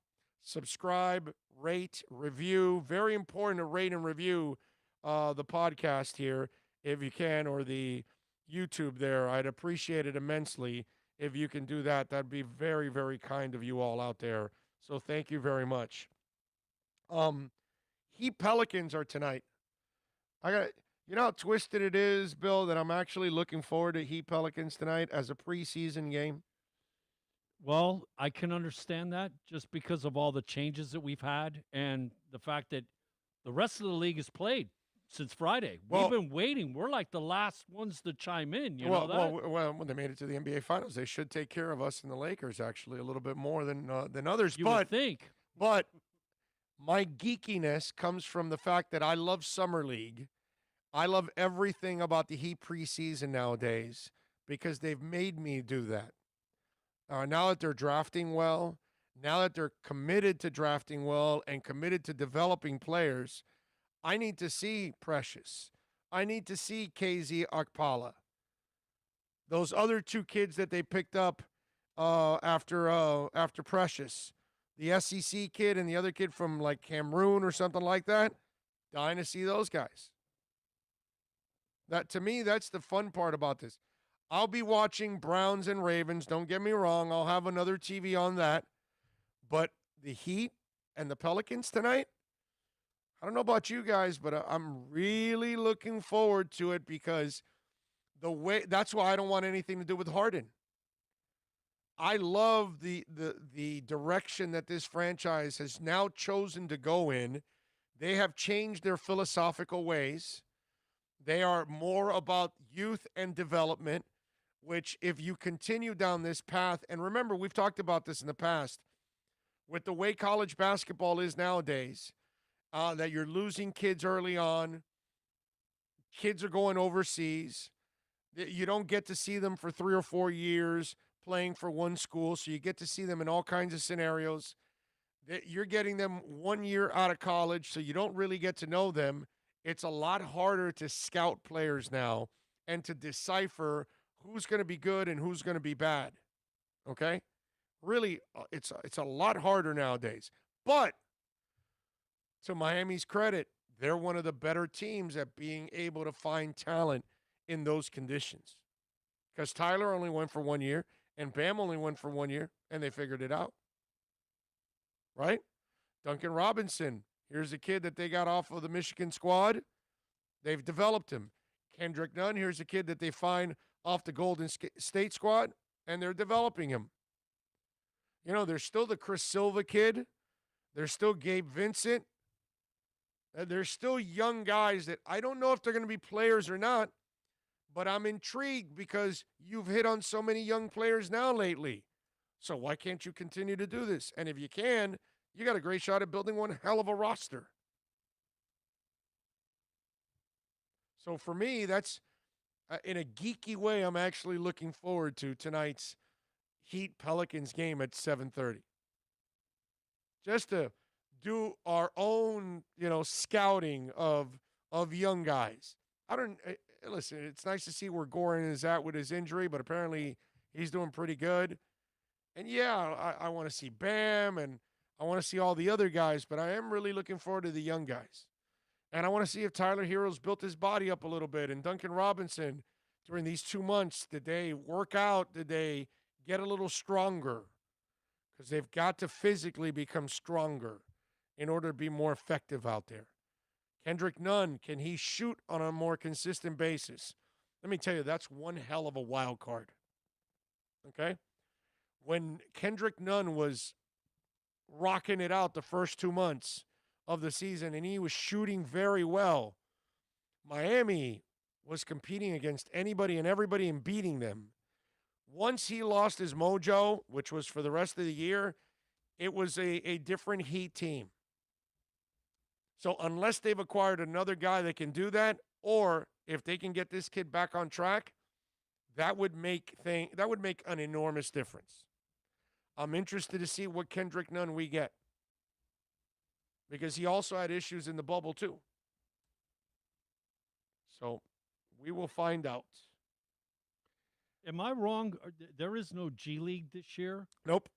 S4: subscribe, rate, review. Very important to rate and review the podcast here if you can, or the YouTube there. I'd appreciate it immensely if you can do that. That'd be very, very kind of you all out there. So thank you very much. Heat Pelicans are tonight. You know how twisted it is, Bill, that I'm actually looking forward to Heat Pelicans tonight as a preseason game.
S5: Well, I can understand that just because of all the changes that we've had and the fact that the rest of the league has played since Friday.
S4: Well-
S5: We've been waiting. We're like the last ones to chime in. You know that?
S4: Well, when they made it to the NBA Finals, they should take care of us and the Lakers actually a little bit more than others.
S5: You
S4: but
S5: would think.
S4: But my geekiness comes from the fact that I love Summer League. I love everything about the Heat preseason nowadays because they've made me do that. Now that they're drafting well, now that they're committed to drafting well and committed to developing players, I need to see Precious. I need to see KZ Okpala. Those other two kids that they picked up after Precious, the SEC kid and the other kid from like Cameroon or something like that, dying to see those guys. That to me, that's the fun part about this. I'll be watching Browns and Ravens. Don't get me wrong. I'll have another TV on that. But the Heat and the Pelicans tonight, I don't know about you guys, but I'm really looking forward to it because that's why I don't want anything to do with Harden. I love the direction that this franchise has now chosen to go in. They have changed their philosophical ways. They are more about youth and development, which if you continue down this path, and remember, we've talked about this in the past, with the way college basketball is nowadays, that you're losing kids early on. Kids are going overseas. You don't get to see them for 3 or 4 years playing for one school, so you get to see them in all kinds of scenarios. You're getting them 1 year out of college, so you don't really get to know them. It's a lot harder to scout players now and to decipher who's going to be good and who's going to be bad. Okay? Really, it's a lot harder nowadays. But to Miami's credit, they're one of the better teams at being able to find talent in those conditions. Because Tyler only went for 1 year, and Bam only went for 1 year, and they figured it out. Right? Duncan Robinson, here's a kid that they got off of the Michigan squad. They've developed him. Kendrick Nunn, here's a kid that they find off the Golden State squad, and they're developing him. You know, there's still the Chris Silva kid. There's still Gabe Vincent. There's still young guys that I don't know if they're going to be players or not, but I'm intrigued because you've hit on so many young players now lately. So why can't you continue to do this? And if you can, you got a great shot at building one hell of a roster. So for me, that's in a geeky way, I'm actually looking forward to tonight's Heat Pelicans game at 7:30. Just to do our own, scouting of young guys. Listen, it's nice to see where Goran is at with his injury, but apparently he's doing pretty good. And yeah, I want to see Bam and I want to see all the other guys, but I am really looking forward to the young guys. And I want to see if Tyler Hero's built his body up a little bit. And Duncan Robinson, during these 2 months, did they work out? Did they get a little stronger? Because they've got to physically become stronger in order to be more effective out there. Kendrick Nunn, can he shoot on a more consistent basis? Let me tell you, that's one hell of a wild card. Okay? When Kendrick Nunn was rocking it out the first 2 months of the season and he was shooting very well, Miami was competing against anybody and everybody and beating them. Once he lost his mojo, which was for the rest of the year, it was a different Heat team. So unless they've acquired another guy that can do that, or if they can get this kid back on track, that would make an enormous difference. I'm interested to see what Kendrick Nunn we get, because he also had issues in the bubble too. So we will find out.
S5: Am I wrong? There is no G League this year?
S4: Nope.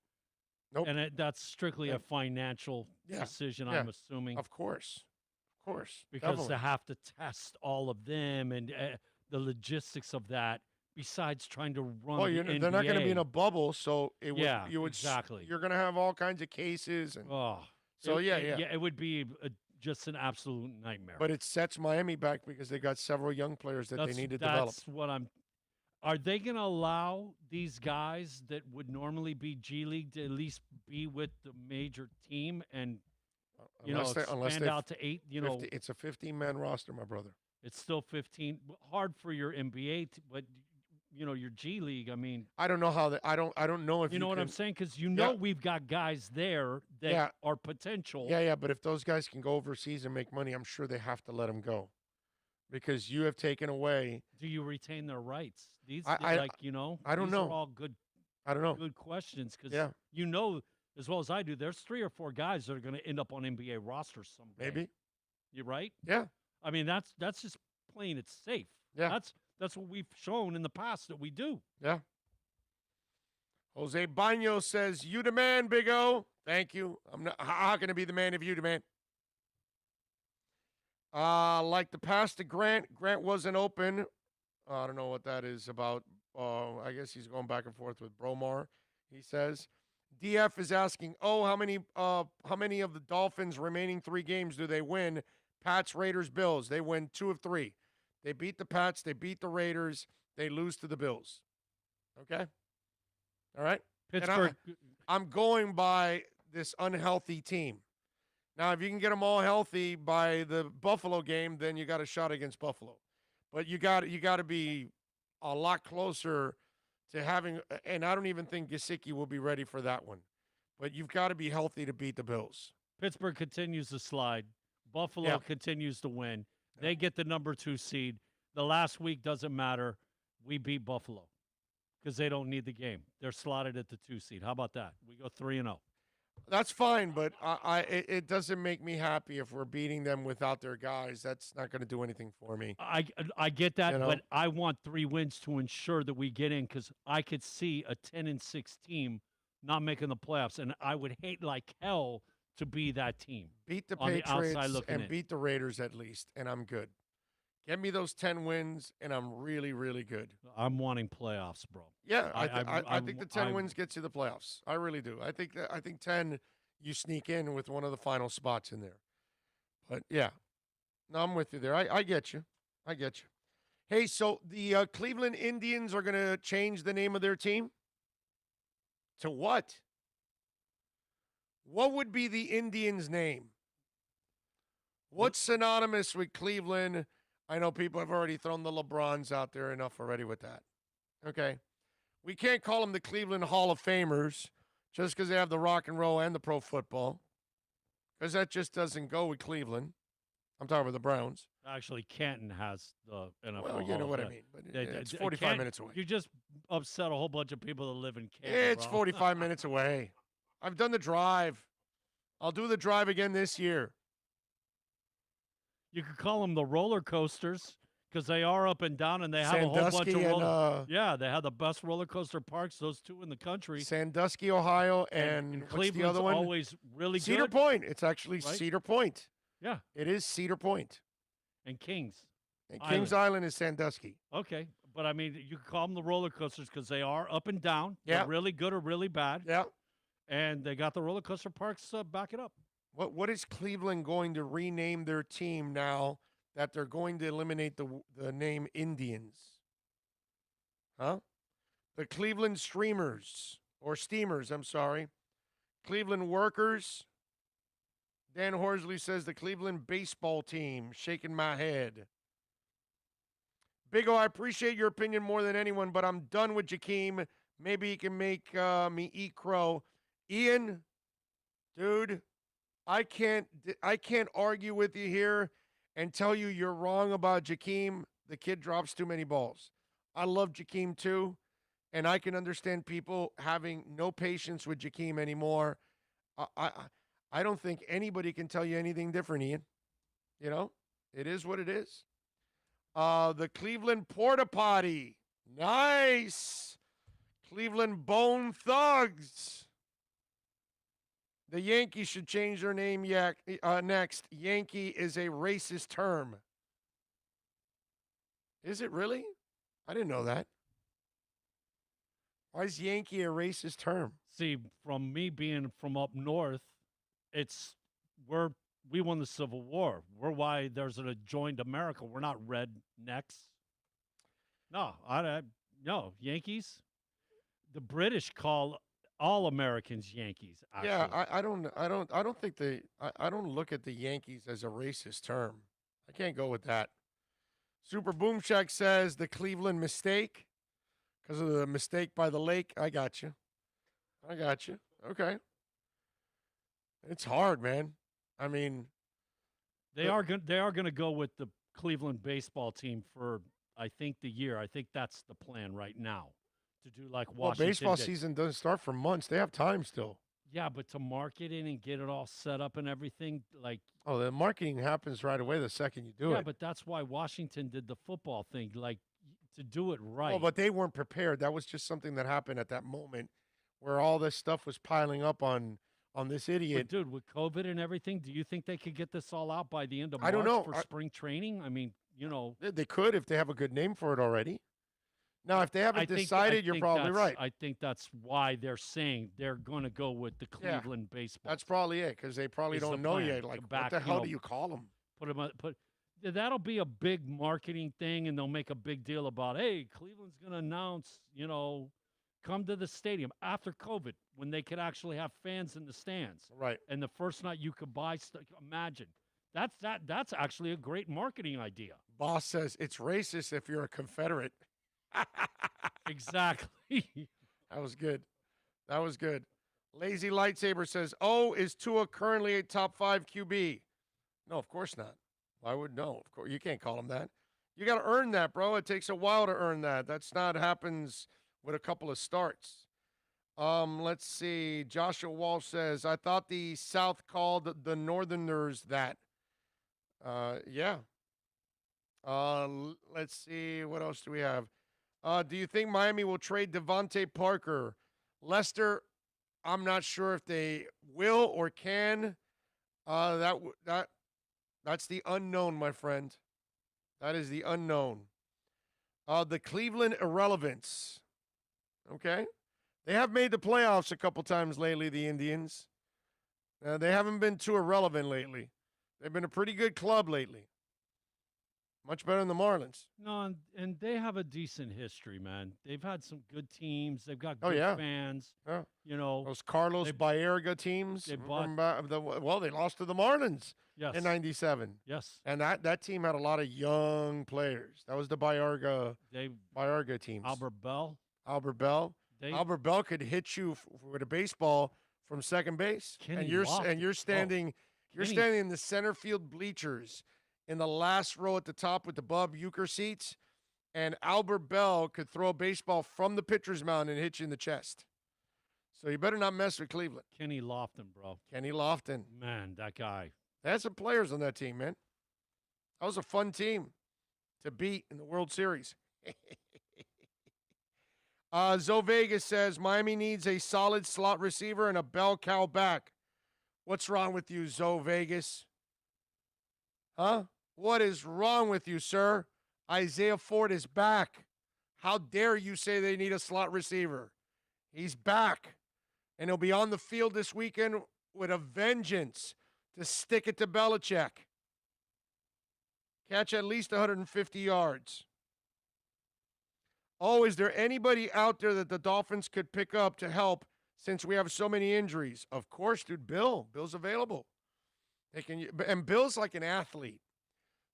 S5: And that's strictly a financial decision, I'm assuming.
S4: Of course.
S5: Because
S4: Definitely.
S5: to have to test all of them and the logistics of that, besides trying to run the NBA.
S4: They're not going to be in a bubble, so
S5: exactly.
S4: You're going to have all kinds of cases. And,
S5: so
S4: it
S5: would be just an absolute nightmare.
S4: But it sets Miami back because they got several young players that they need to develop.
S5: That's what I'm. Are they going to allow these guys that would normally be G League to at least be with the major team and expand out to 8?
S4: 50, it's a 15-man roster, my brother.
S5: It's still 15. Hard for your NBA, but your G League. I mean,
S4: I don't know how that. I don't know if
S5: you know what I'm saying, because we've got guys there that are potential.
S4: Yeah, but if those guys can go overseas and make money, I'm sure they have to let them go, because you have taken away.
S5: Do you retain their rights? These,
S4: I don't
S5: these
S4: know.
S5: are all good.
S4: I don't know.
S5: Good questions, because
S4: yeah.
S5: As well as I do, there's 3 or 4 guys that are going to end up on NBA rosters someday.
S4: Maybe.
S5: You're right.
S4: Yeah.
S5: I mean, that's just playing it safe.
S4: Yeah.
S5: That's what we've shown in the past that we do.
S4: Yeah. Jose Baño says, "You the man, Big O." Thank you. I'm not. How can I be the man if you the man? Like the pass to Grant. Grant wasn't open. I don't know what that is about. I guess he's going back and forth with Bromar. He says, DF is asking, how many of the Dolphins' remaining 3 games do they win? Pats, Raiders, Bills. They win 2 of 3. They beat the Pats. They beat the Raiders. They lose to the Bills. Okay? All right?
S5: Pittsburgh.
S4: I'm going by this unhealthy team. Now, if you can get them all healthy by the Buffalo game, then you got a shot against Buffalo. But you got to be a lot closer to having, and I don't even think Gesicki will be ready for that one. But you've got to be healthy to beat the Bills.
S5: Pittsburgh continues to slide. Buffalo continues to win. They get the number 2 seed. The last week doesn't matter. We beat Buffalo because they don't need the game. They're slotted at the 2 seed. How about that? We go 3-0.
S4: That's fine, but it doesn't make me happy if we're beating them without their guys. That's not going to do anything for me.
S5: I get that, but I want 3 wins to ensure that we get in, because I could see a 10-6 team not making the playoffs, and I would hate like hell to be that team.
S4: Beat the
S5: on
S4: Patriots
S5: the outside looking
S4: and
S5: in.
S4: beat the Raiders at least, and I'm good. Get me those 10 wins, and I'm really, really good.
S5: I'm wanting playoffs, bro.
S4: Yeah, I think the 10 wins gets you the playoffs. I really do. I think 10, you sneak in with one of the final spots in there. But, yeah. No, I'm with you there. I get you. I get you. Hey, so the Cleveland Indians are going to change the name of their team? To what? What would be the Indians' name? What's synonymous with Cleveland? I know people have already thrown the LeBrons out there enough already with that. Okay. We can't call them the Cleveland Hall of Famers just because they have the rock and roll and the pro football, because that just doesn't go with Cleveland. I'm talking about the Browns.
S5: Actually, Canton has the NFL.
S4: Well, you know what I mean. But it's 45 minutes away.
S5: You just upset a whole bunch of people that live in Canton.
S4: It's 45 minutes away. I've done the drive. I'll do the drive again this year.
S5: You could call them the roller coasters, because they are up and down, and they have a whole bunch of roller. They have the best roller coaster parks. Those 2 in the country.
S4: Sandusky, Ohio, and what's
S5: Cleveland's
S4: the other one?
S5: Always really
S4: Cedar
S5: good.
S4: Point. It's actually
S5: Right?
S4: Cedar Point.
S5: Yeah,
S4: it is Cedar Point.
S5: And Kings.
S4: And Kings Island is Sandusky.
S5: Okay, but I mean, you could call them the roller coasters because they are up and down.
S4: Yeah.
S5: They're really good or really bad.
S4: Yeah.
S5: And they got the roller coaster parks back it up.
S4: What is Cleveland going to rename their team now that they're going to eliminate the name Indians? Huh? The Cleveland Streamers, or Steamers, I'm sorry. Cleveland Workers. Dan Horsley says the Cleveland baseball team. Shaking my head. Big O, I appreciate your opinion more than anyone, but I'm done with Jakeem. Maybe he can make me eat crow. Ian, dude, I can't argue with you here and tell you you're wrong about Jakeem. The kid drops too many balls. I love Jakeem too, and I can understand people having no patience with Jakeem anymore. I don't think anybody can tell you anything different, Ian. You know, it is what it is. The Cleveland Porta Potty. Nice. Cleveland Bone Thugs. The Yankees should change their name next. Yankee is a racist term. Is it really? I didn't know that. Why is Yankee a racist term?
S5: See, from me being from up north, we're we won the Civil War. We're why there's an adjoined America. We're not rednecks. No, no, Yankees. The British call all Americans Yankees. Actually.
S4: Yeah, I don't think I don't look at the Yankees as a racist term. I can't go with that. Super Boom Shack says the Cleveland mistake because of the mistake by the lake. I got you. Okay. It's hard, man. I mean,
S5: they are going to go with the Cleveland baseball team for I think the year. I think that's the plan right now to do like Washington.
S4: Well, baseball
S5: did.
S4: season doesn't start for months. They have time still.
S5: Yeah, but to market it and get it all set up and everything, like
S4: the marketing happens right away the second you do it.
S5: Yeah, but that's why Washington did the football thing, like to do it right.
S4: Well, but they weren't prepared. That was just something that happened at that moment where all this stuff was piling up on this idiot.
S5: But dude, with COVID and everything, do you think they could get this all out by the end of March
S4: I don't know.
S5: for spring training? I mean,
S4: They could if they have a good name for it already. Now, if they haven't decided, you're probably right.
S5: I think that's why they're saying they're going to go with the Cleveland baseball.
S4: That's probably it because they probably don't know yet. Like, what the hell do you call them?
S5: That'll be a big marketing thing, and they'll make a big deal about, hey, Cleveland's going to announce, come to the stadium after COVID when they could actually have fans in the stands.
S4: Right.
S5: And the first night you could buy stuff. Imagine. That's actually a great marketing idea.
S4: Boss says it's racist if you're a Confederate.
S5: Exactly.
S4: That was good. Lazy Lightsaber says, is Tua currently a top 5 QB? No, of course not. Why would no? Of course, you can't call him that. You got to earn that, bro. It takes a while to earn that. That's not happens with a couple of starts. Let's see. Joshua Walsh says, I thought the South called the Northerners that. Yeah. Let's see. What else do we have? Do you think Miami will trade Devontae Parker? Lester, I'm not sure if they will or can. That's the unknown, my friend. That is the unknown. The Cleveland irrelevance. Okay. They have made the playoffs a couple times lately, the Indians. They haven't been too irrelevant lately. They've been a pretty good club lately. Much better than the Marlins.
S5: No, and they have a decent history, man. They've had some good teams. They've got good fans.
S4: Yeah.
S5: Those
S4: Carlos Baerga teams. They lost to the Marlins in '97.
S5: Yes.
S4: And that team had a lot of young players. That was the Baerga teams.
S5: Albert Bell.
S4: Albert Bell could hit you with a baseball from second base. You're standing in the center field bleachers in the last row at the top with the Bob Uecker seats, and Albert Bell could throw a baseball from the pitcher's mound and hit you in the chest. So you better not mess with Cleveland.
S5: Kenny Lofton, bro.
S4: Kenny Lofton.
S5: Man, that guy.
S4: They had some players on that team, man. That was a fun team to beat in the World Series. Zoe Vegas says, Miami needs a solid slot receiver and a bell cow back. What's wrong with you, Zoe Vegas? Huh? What is wrong with you, sir? Isaiah Ford is back. How dare you say they need a slot receiver? He's back. And he'll be on the field this weekend with a vengeance to stick it to Belichick. Catch at least 150 yards. Is there anybody out there that the Dolphins could pick up to help since we have so many injuries? Of course, dude. Bill's available. And Bill's like an athlete.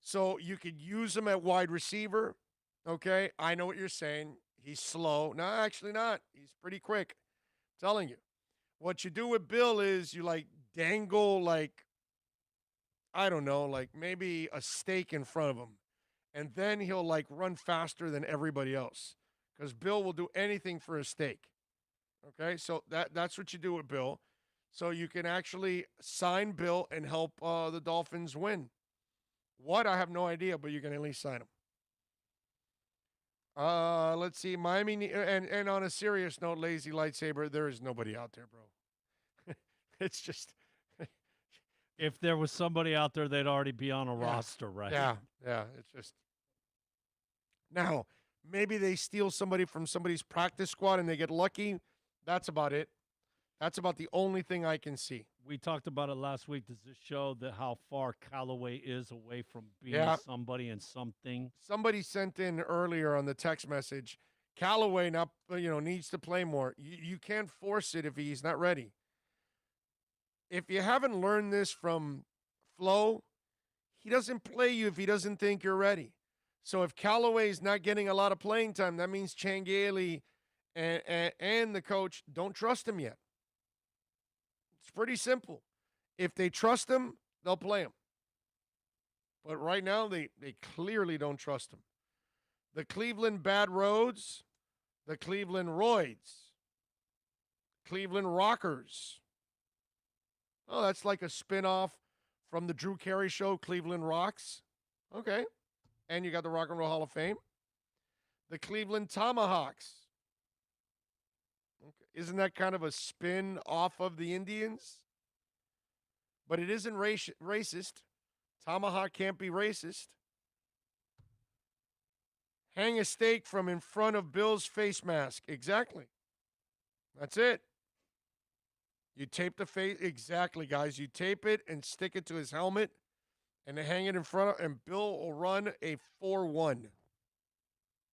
S4: So you could use him at wide receiver. Okay, I know what you're saying. He's slow. No, actually not. He's pretty quick. I'm telling you. What you do with Bill is you dangle I don't know, maybe a steak in front of him. And then he'll run faster than everybody else. Because Bill will do anything for a steak. Okay, so that's what you do with Bill. So you can actually sign Bill and help the Dolphins win. What? I have no idea, but you can at least sign him. Let's see. Miami, and on a serious note, Lazy Lightsaber, there is nobody out there, bro. It's just.
S5: If there was somebody out there, they'd already be on a roster, right?
S4: Yeah. It's just. Now, maybe they steal somebody from somebody's practice squad and they get lucky. That's about it. That's about the only thing I can see.
S5: We talked about it last week. Does this show that how far Callaway is away from being
S4: Yeah.
S5: somebody and something?
S4: Somebody sent in earlier on the text message, Callaway needs to play more. You can't force it if he's not ready. If you haven't learned this from Flo, he doesn't play you if he doesn't think you're ready. So if Callaway's not getting a lot of playing time, that means Changeli and the coach don't trust him yet. It's pretty simple. If they trust him, they'll play him. But right now, they clearly don't trust him. The Cleveland Bad Roads, the Cleveland Roids, Cleveland Rockers. Oh, that's like a spinoff from the Drew Carey show, Cleveland Rocks. Okay. And you got the Rock and Roll Hall of Fame. The Cleveland Tomahawks. Okay. Isn't that kind of a spin off of the Indians? But it isn't racist. Tomahawk can't be racist. Hang a steak from in front of Bill's face mask. Exactly. That's it. You tape the face. Exactly, guys. You tape it and stick it to his helmet and hang it in front of, and Bill will run a 4-1.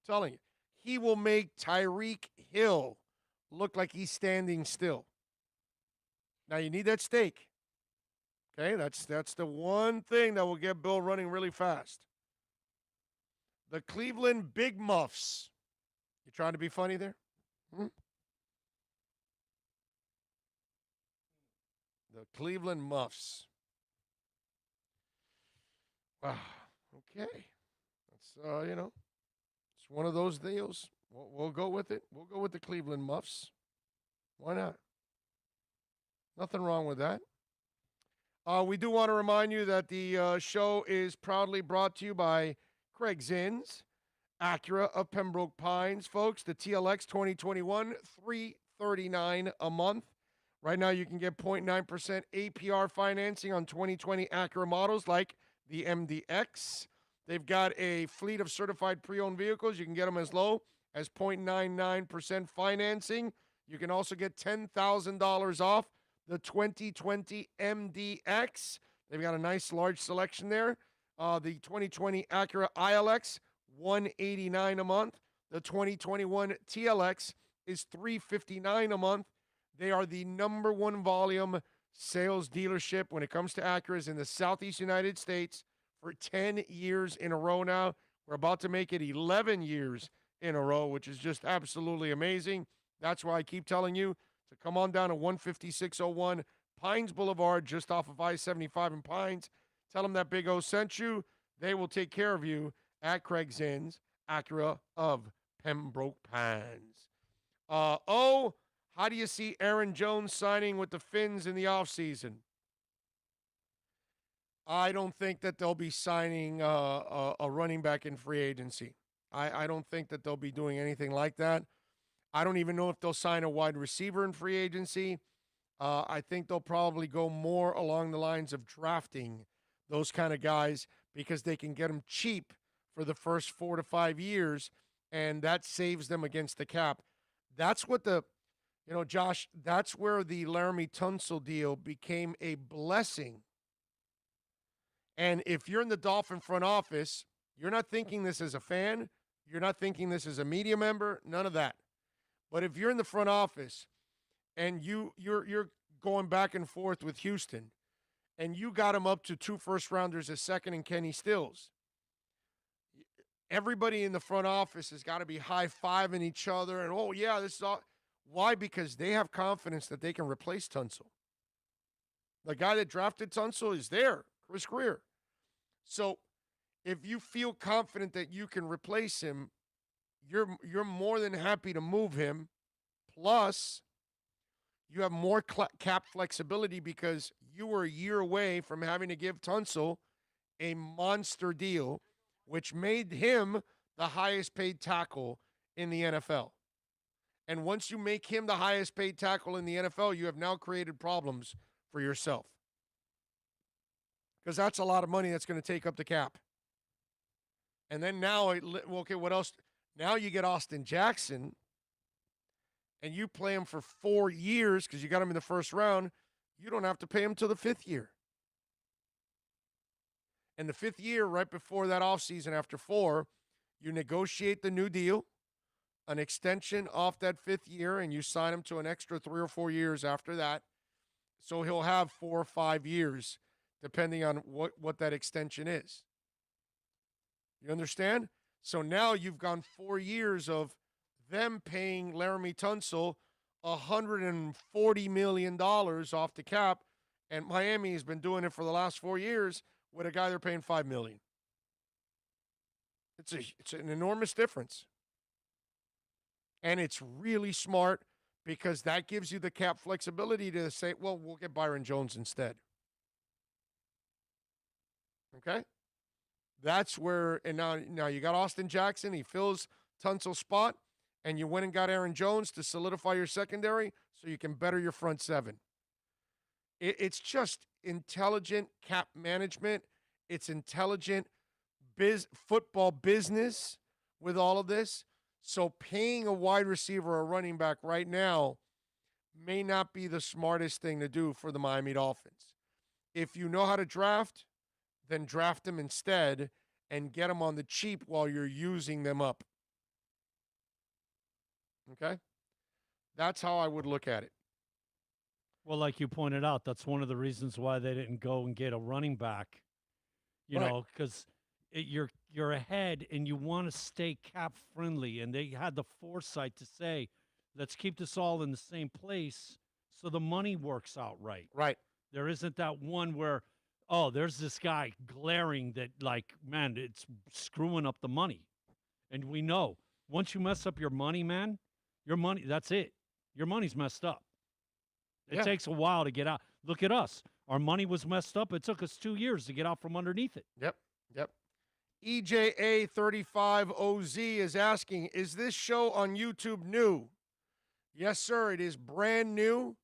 S4: Telling you. He will make Tyreek Hill look like he's standing still. Now, you need that steak. Okay, that's the one thing that will get Bill running really fast. The Cleveland Big Muffs. You trying to be funny there? The Cleveland Muffs. Wow. Okay. That's it's one of those deals. We'll go with it. We'll go with the Cleveland Muffs. Why not? Nothing wrong with that. We do want to remind you that the show is proudly brought to you by Craig Zins, Acura of Pembroke Pines. Folks, the TLX 2021, $339 a month. Right now, you can get 0.9% APR financing on 2020 Acura models like the MDX. They've got a fleet of certified pre-owned vehicles. You can get them as low as 0.99% financing. You can also get $10,000 off the 2020 MDX. They've got a nice large selection there. The 2020 Acura ILX, $189 a month. The 2021 TLX is $359 a month. They are the number one volume sales dealership when it comes to Acuras in the Southeast United States for 10 years in a row now. We're about to make it 11 years in a row, which is just absolutely amazing. That's why I keep telling you to come on down to 15601 Pines Boulevard, just off of I-75 in Pines. Tell them that Big O sent you. They will take care of you at Craig Zinn's, Acura of Pembroke Pines. How do you see Aaron Jones signing with the Finns in the offseason? I don't think that they'll be signing a running back in free agency. I don't think that they'll be doing anything like that. I don't even know if they'll sign a wide receiver in free agency. I think they'll probably go more along the lines of drafting those kind of guys because they can get them cheap for the first 4 to 5 years, and that saves them against the cap. That's what Josh, that's where the Laramie Tunsil deal became a blessing. And if you're in the Dolphin front office, you're not thinking this as a fan. You're not thinking this as a media member. None of that. But if you're in the front office and you're going back and forth with Houston and you got him up to 2 first-rounders, a second, and Kenny Stills, everybody in the front office has got to be high-fiving each other and, oh, yeah, this is all. Why? Because they have confidence that they can replace Tunsil. The guy that drafted Tunsil is there, Chris Greer. So if you feel confident that you can replace him, you're more than happy to move him. Plus, you have more cap flexibility because you were a year away from having to give Tunsil a monster deal, which made him the highest paid tackle in the NFL. And once you make him the highest paid tackle in the NFL, you have now created problems for yourself. Because that's a lot of money that's going to take up the cap. And then now, okay, what else? Now you get Austin Jackson, and you play him for 4 years because you got him in the first round. you don't have to pay him till the 5th year. And the 5th year, right before that offseason, after 4, you negotiate the new deal, an extension off that 5th year, and you sign him to an extra 3 or 4 years after that. So he'll have 4 or 5 years, depending on what that extension is. You understand? So now you've gone 4 years of them paying Laramie Tunsil $140 million off the cap, and Miami has been doing it for the last 4 years with a guy they're paying $5 million. It's an enormous difference. And it's really smart because that gives you the cap flexibility to say, well, we'll get Byron Jones instead. Okay? That's where, and now you got Austin Jackson. He fills Tunsil's spot, and you went and got Aaron Jones to solidify your secondary so you can better your front seven. It's just intelligent cap management. It's intelligent football business with all of this. So paying a wide receiver or running back right now may not be the smartest thing to do for the Miami Dolphins. If you know how to draft, then draft them instead and get them on the cheap while you're using them up. Okay? That's how I would look at it.
S5: Well, like you pointed out, that's one of the reasons why they didn't go and get a running back, you
S4: Right.
S5: know, because you're ahead and you want to stay cap friendly. And they had the foresight to say, let's keep this all in the same place so the money works out right.
S4: Right.
S5: There isn't that one where, oh, there's this guy glaring that, like, man, it's screwing up the money. And we know once you mess up your money, man, your money, that's it. Your money's messed up. It takes a while to get out. Look at us. Our money was messed up. It took us 2 years to get out from underneath it.
S4: Yep. EJA35OZ is asking, is this show on YouTube new? Yes, sir. It is brand new.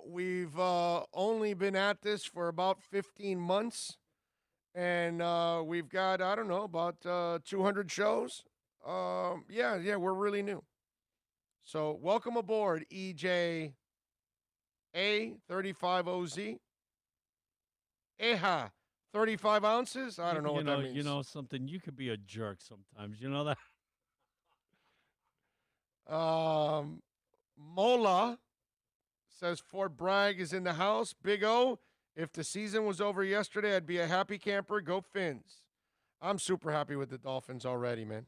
S4: We've only been at this for about 15 months. And we've got, I don't know, about 200 shows. Yeah, we're really new. So welcome aboard, EJA35OZ. Eha, 35 ounces? I don't know what that means.
S5: You know something? You could be a jerk sometimes. You know that?
S4: Mola says Fort Bragg is in the house. Big O, if the season was over yesterday, I'd be a happy camper. Go Fins. I'm super happy with the Dolphins already, man.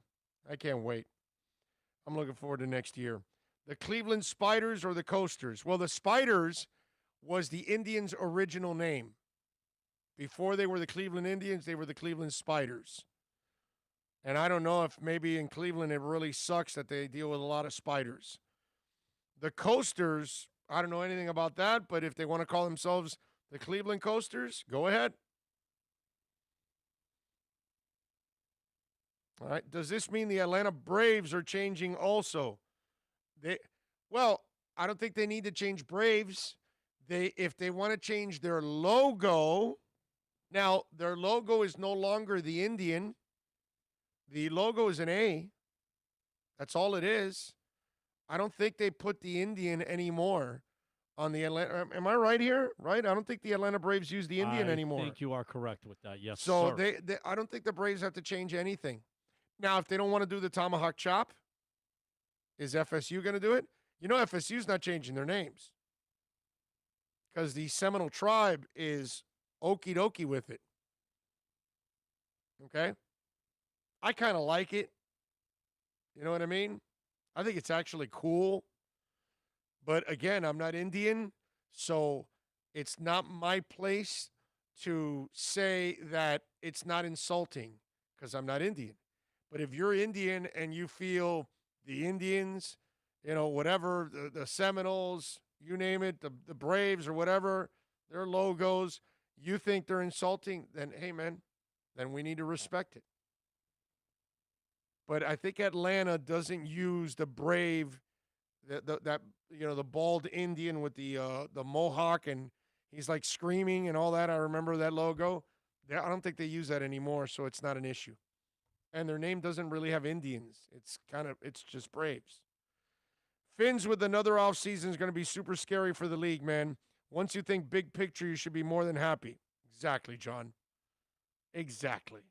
S4: I can't wait. I'm looking forward to next year. The Cleveland Spiders or the Coasters? Well, the Spiders was the Indians' original name. Before they were the Cleveland Indians, they were the Cleveland Spiders. And I don't know if maybe in Cleveland it really sucks that they deal with a lot of spiders. The Coasters, I don't know anything about that, but if they want to call themselves the Cleveland Coasters, go ahead. All right. Does this mean the Atlanta Braves are changing also? Well, I don't think they need to change Braves. If they want to change their logo, now their logo is no longer the Indian. The logo is an A. That's all it is. I don't think they put the Indian anymore on the Atlanta. Am I right here? Right? I don't think the Atlanta Braves use the Indian anymore.
S5: I think you are correct with that. Yes,
S4: so
S5: sir.
S4: I don't think the Braves have to change anything. Now, if they don't want to do the tomahawk chop, is FSU going to do it? You know, FSU's not changing their names because the Seminole tribe is okie dokie with it. Okay? I kind of like it. You know what I mean? I think it's actually cool. But again, I'm not Indian, so it's not my place to say that it's not insulting because I'm not Indian. But if you're Indian and you feel the Indians, you know, whatever, the Seminoles, you name it, the Braves or whatever, their logos, you think they're insulting, then, hey, man, then we need to respect it. But I think Atlanta doesn't use the brave, that you know, the bald Indian with the mohawk, and he's like screaming and all that. I remember that logo. I don't think they use that anymore, so it's not an issue. And their name doesn't really have Indians. It's just Braves. Fins with another offseason is going to be super scary for the league, man. Once you think big picture, you should be more than happy. Exactly, John. Exactly.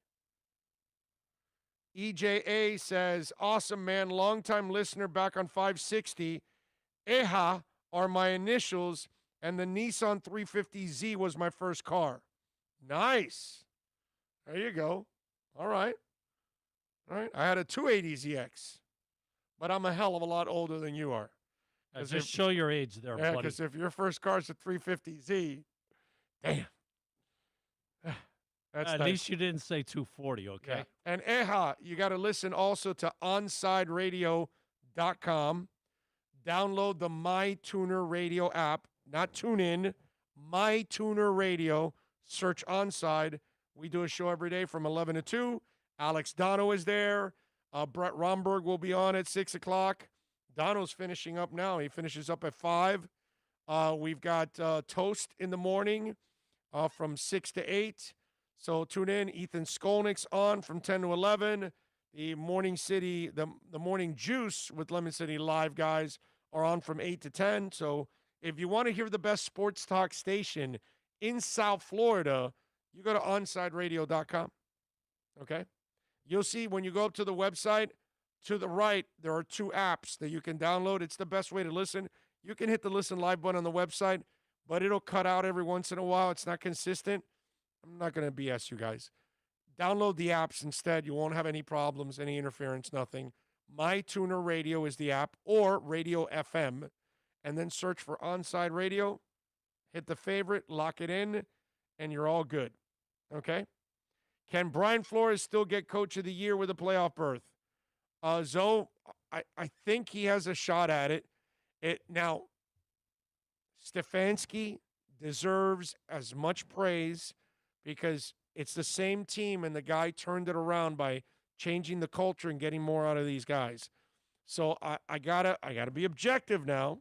S4: EJA says, awesome, man. Longtime listener back on 560. EHA are my initials, and the Nissan 350Z was my first car. Nice. There you go. All right. All right. I had a 280ZX, but I'm a hell of a lot older than you are.
S5: Just show your age there,
S4: yeah,
S5: buddy.
S4: because if your first car's a 350Z, damn. That's
S5: At
S4: nice.
S5: least you didn't say 240, okay?
S4: Yeah. And EHA, you got to listen also to OnsideRadio.com. Download the MyTuner Radio app, not TuneIn, MyTuner Radio. Search Onside. We do a show every day from 11 to 2. Alex Dono is there. Brett Romberg will be on at 6 o'clock. Dono's finishing up now. He finishes up at 5. We've got Toast in the morning from 6 to 8. So tune in. Ethan Skolnick's on from 10 to 11. The Morning City, the Morning Juice with Lemon City Live guys are on from 8 to 10. So if you want to hear the best sports talk station in South Florida, you go to OnsideRadio.com. Okay? You'll see when you go up to the website, to the right, there are 2 apps that you can download. It's the best way to listen. You can hit the Listen Live button on the website, but it'll cut out every once in a while. It's not consistent. I'm not going to BS you guys. Download the apps instead. You won't have any problems, any interference, nothing. MyTuner Radio is the app, or Radio FM, and then search for Onside Radio. Hit the favorite, lock it in, and you're all good. Okay? Can Brian Flores still get Coach of the Year with a playoff berth? Zoe, I think he has a shot at it. Now, Stefanski deserves as much praise because it's the same team, and the guy turned it around by changing the culture and getting more out of these guys. So I gotta be objective now.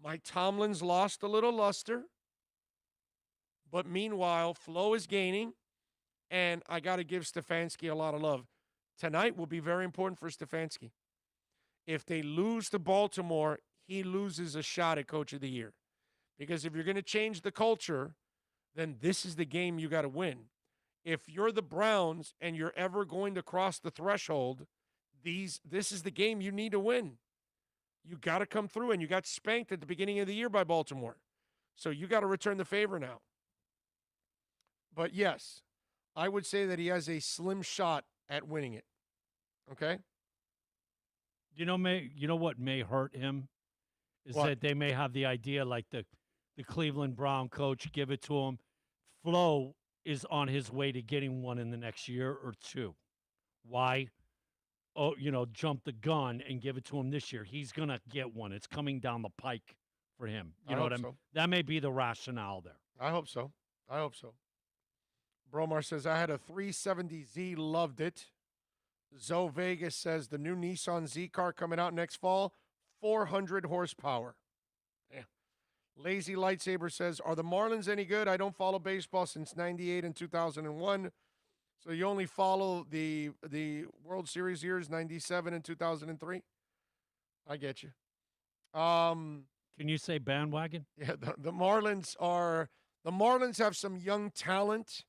S4: Mike Tomlin's lost a little luster, but meanwhile, Flo is gaining, and I got to give Stefanski a lot of love. Tonight will be very important for Stefanski. If they lose to Baltimore, he loses a shot at Coach of the Year. Because if you're going to change the culture, then this is the game you got to win. If you're the Browns and you're ever going to cross the threshold, this is the game you need to win. You got to come through, and you got spanked at the beginning of the year by Baltimore. So you got to return the favor now. But yes, I would say that he has a slim shot at winning it. Okay?
S5: You know what may hurt him is
S4: What?
S5: that they may have the idea like the Cleveland Brown coach, give it to him. Flo is on his way to getting one in the next year or 2. Why? Oh, jump the gun and give it to him this year. He's going to get one. It's coming down the pike for him. You know what I mean?
S4: So.
S5: That may be the rationale there.
S4: I hope so. Bromar says, I had a 370Z, loved it. Zoe Vegas says, the new Nissan Z car coming out next fall, 400 horsepower. Yeah. Lazy Lightsaber says, are the Marlins any good? I don't follow baseball since 98 and 2001. So you only follow the World Series years, 97 and 2003? I get you.
S5: Can you say bandwagon?
S4: Yeah, the Marlins have some young talent.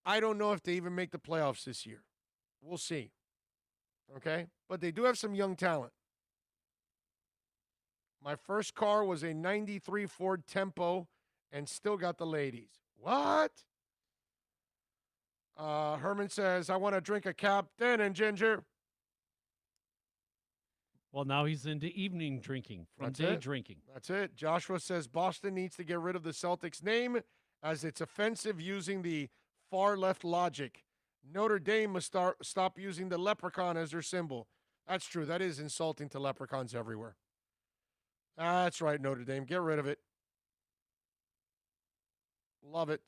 S4: I don't know if they even make the playoffs this year. We'll see. Okay? But they do have some young talent. My first car was a 93 Ford Tempo and still got the ladies. What? Herman says, I want to drink a Captain and Ginger.
S5: Well, now he's into evening drinking from day drinking.
S4: That's it. Joshua says Boston needs to get rid of the Celtics name as it's offensive using the far left logic. Notre Dame must stop using the leprechaun as their symbol. That's true. That is insulting to leprechauns everywhere. That's right, Notre Dame. Get rid of it. Love it.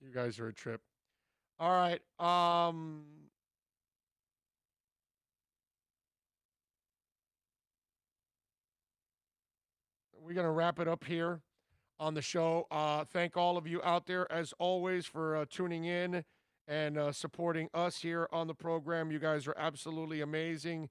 S4: You guys are a trip. All right. We're going to wrap it up here on the show. Thank all of you out there, as always, for tuning in and supporting us here on the program. You guys are absolutely amazing.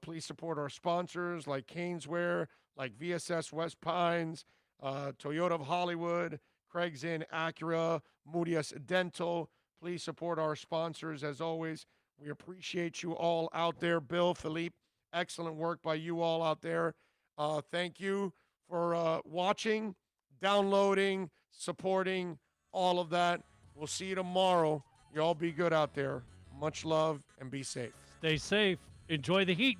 S4: Please support our sponsors like Caneswear, like VSS West Pines, Toyota of Hollywood, Craig's Inn Acura, Moodius Dental. Please support our sponsors as always. We appreciate you all out there. Bill, Philippe, excellent work by you all out there. Thank you for watching, downloading, supporting, all of that. We'll see you tomorrow. You all be good out there. Much love and be safe.
S5: Stay safe. Enjoy the heat.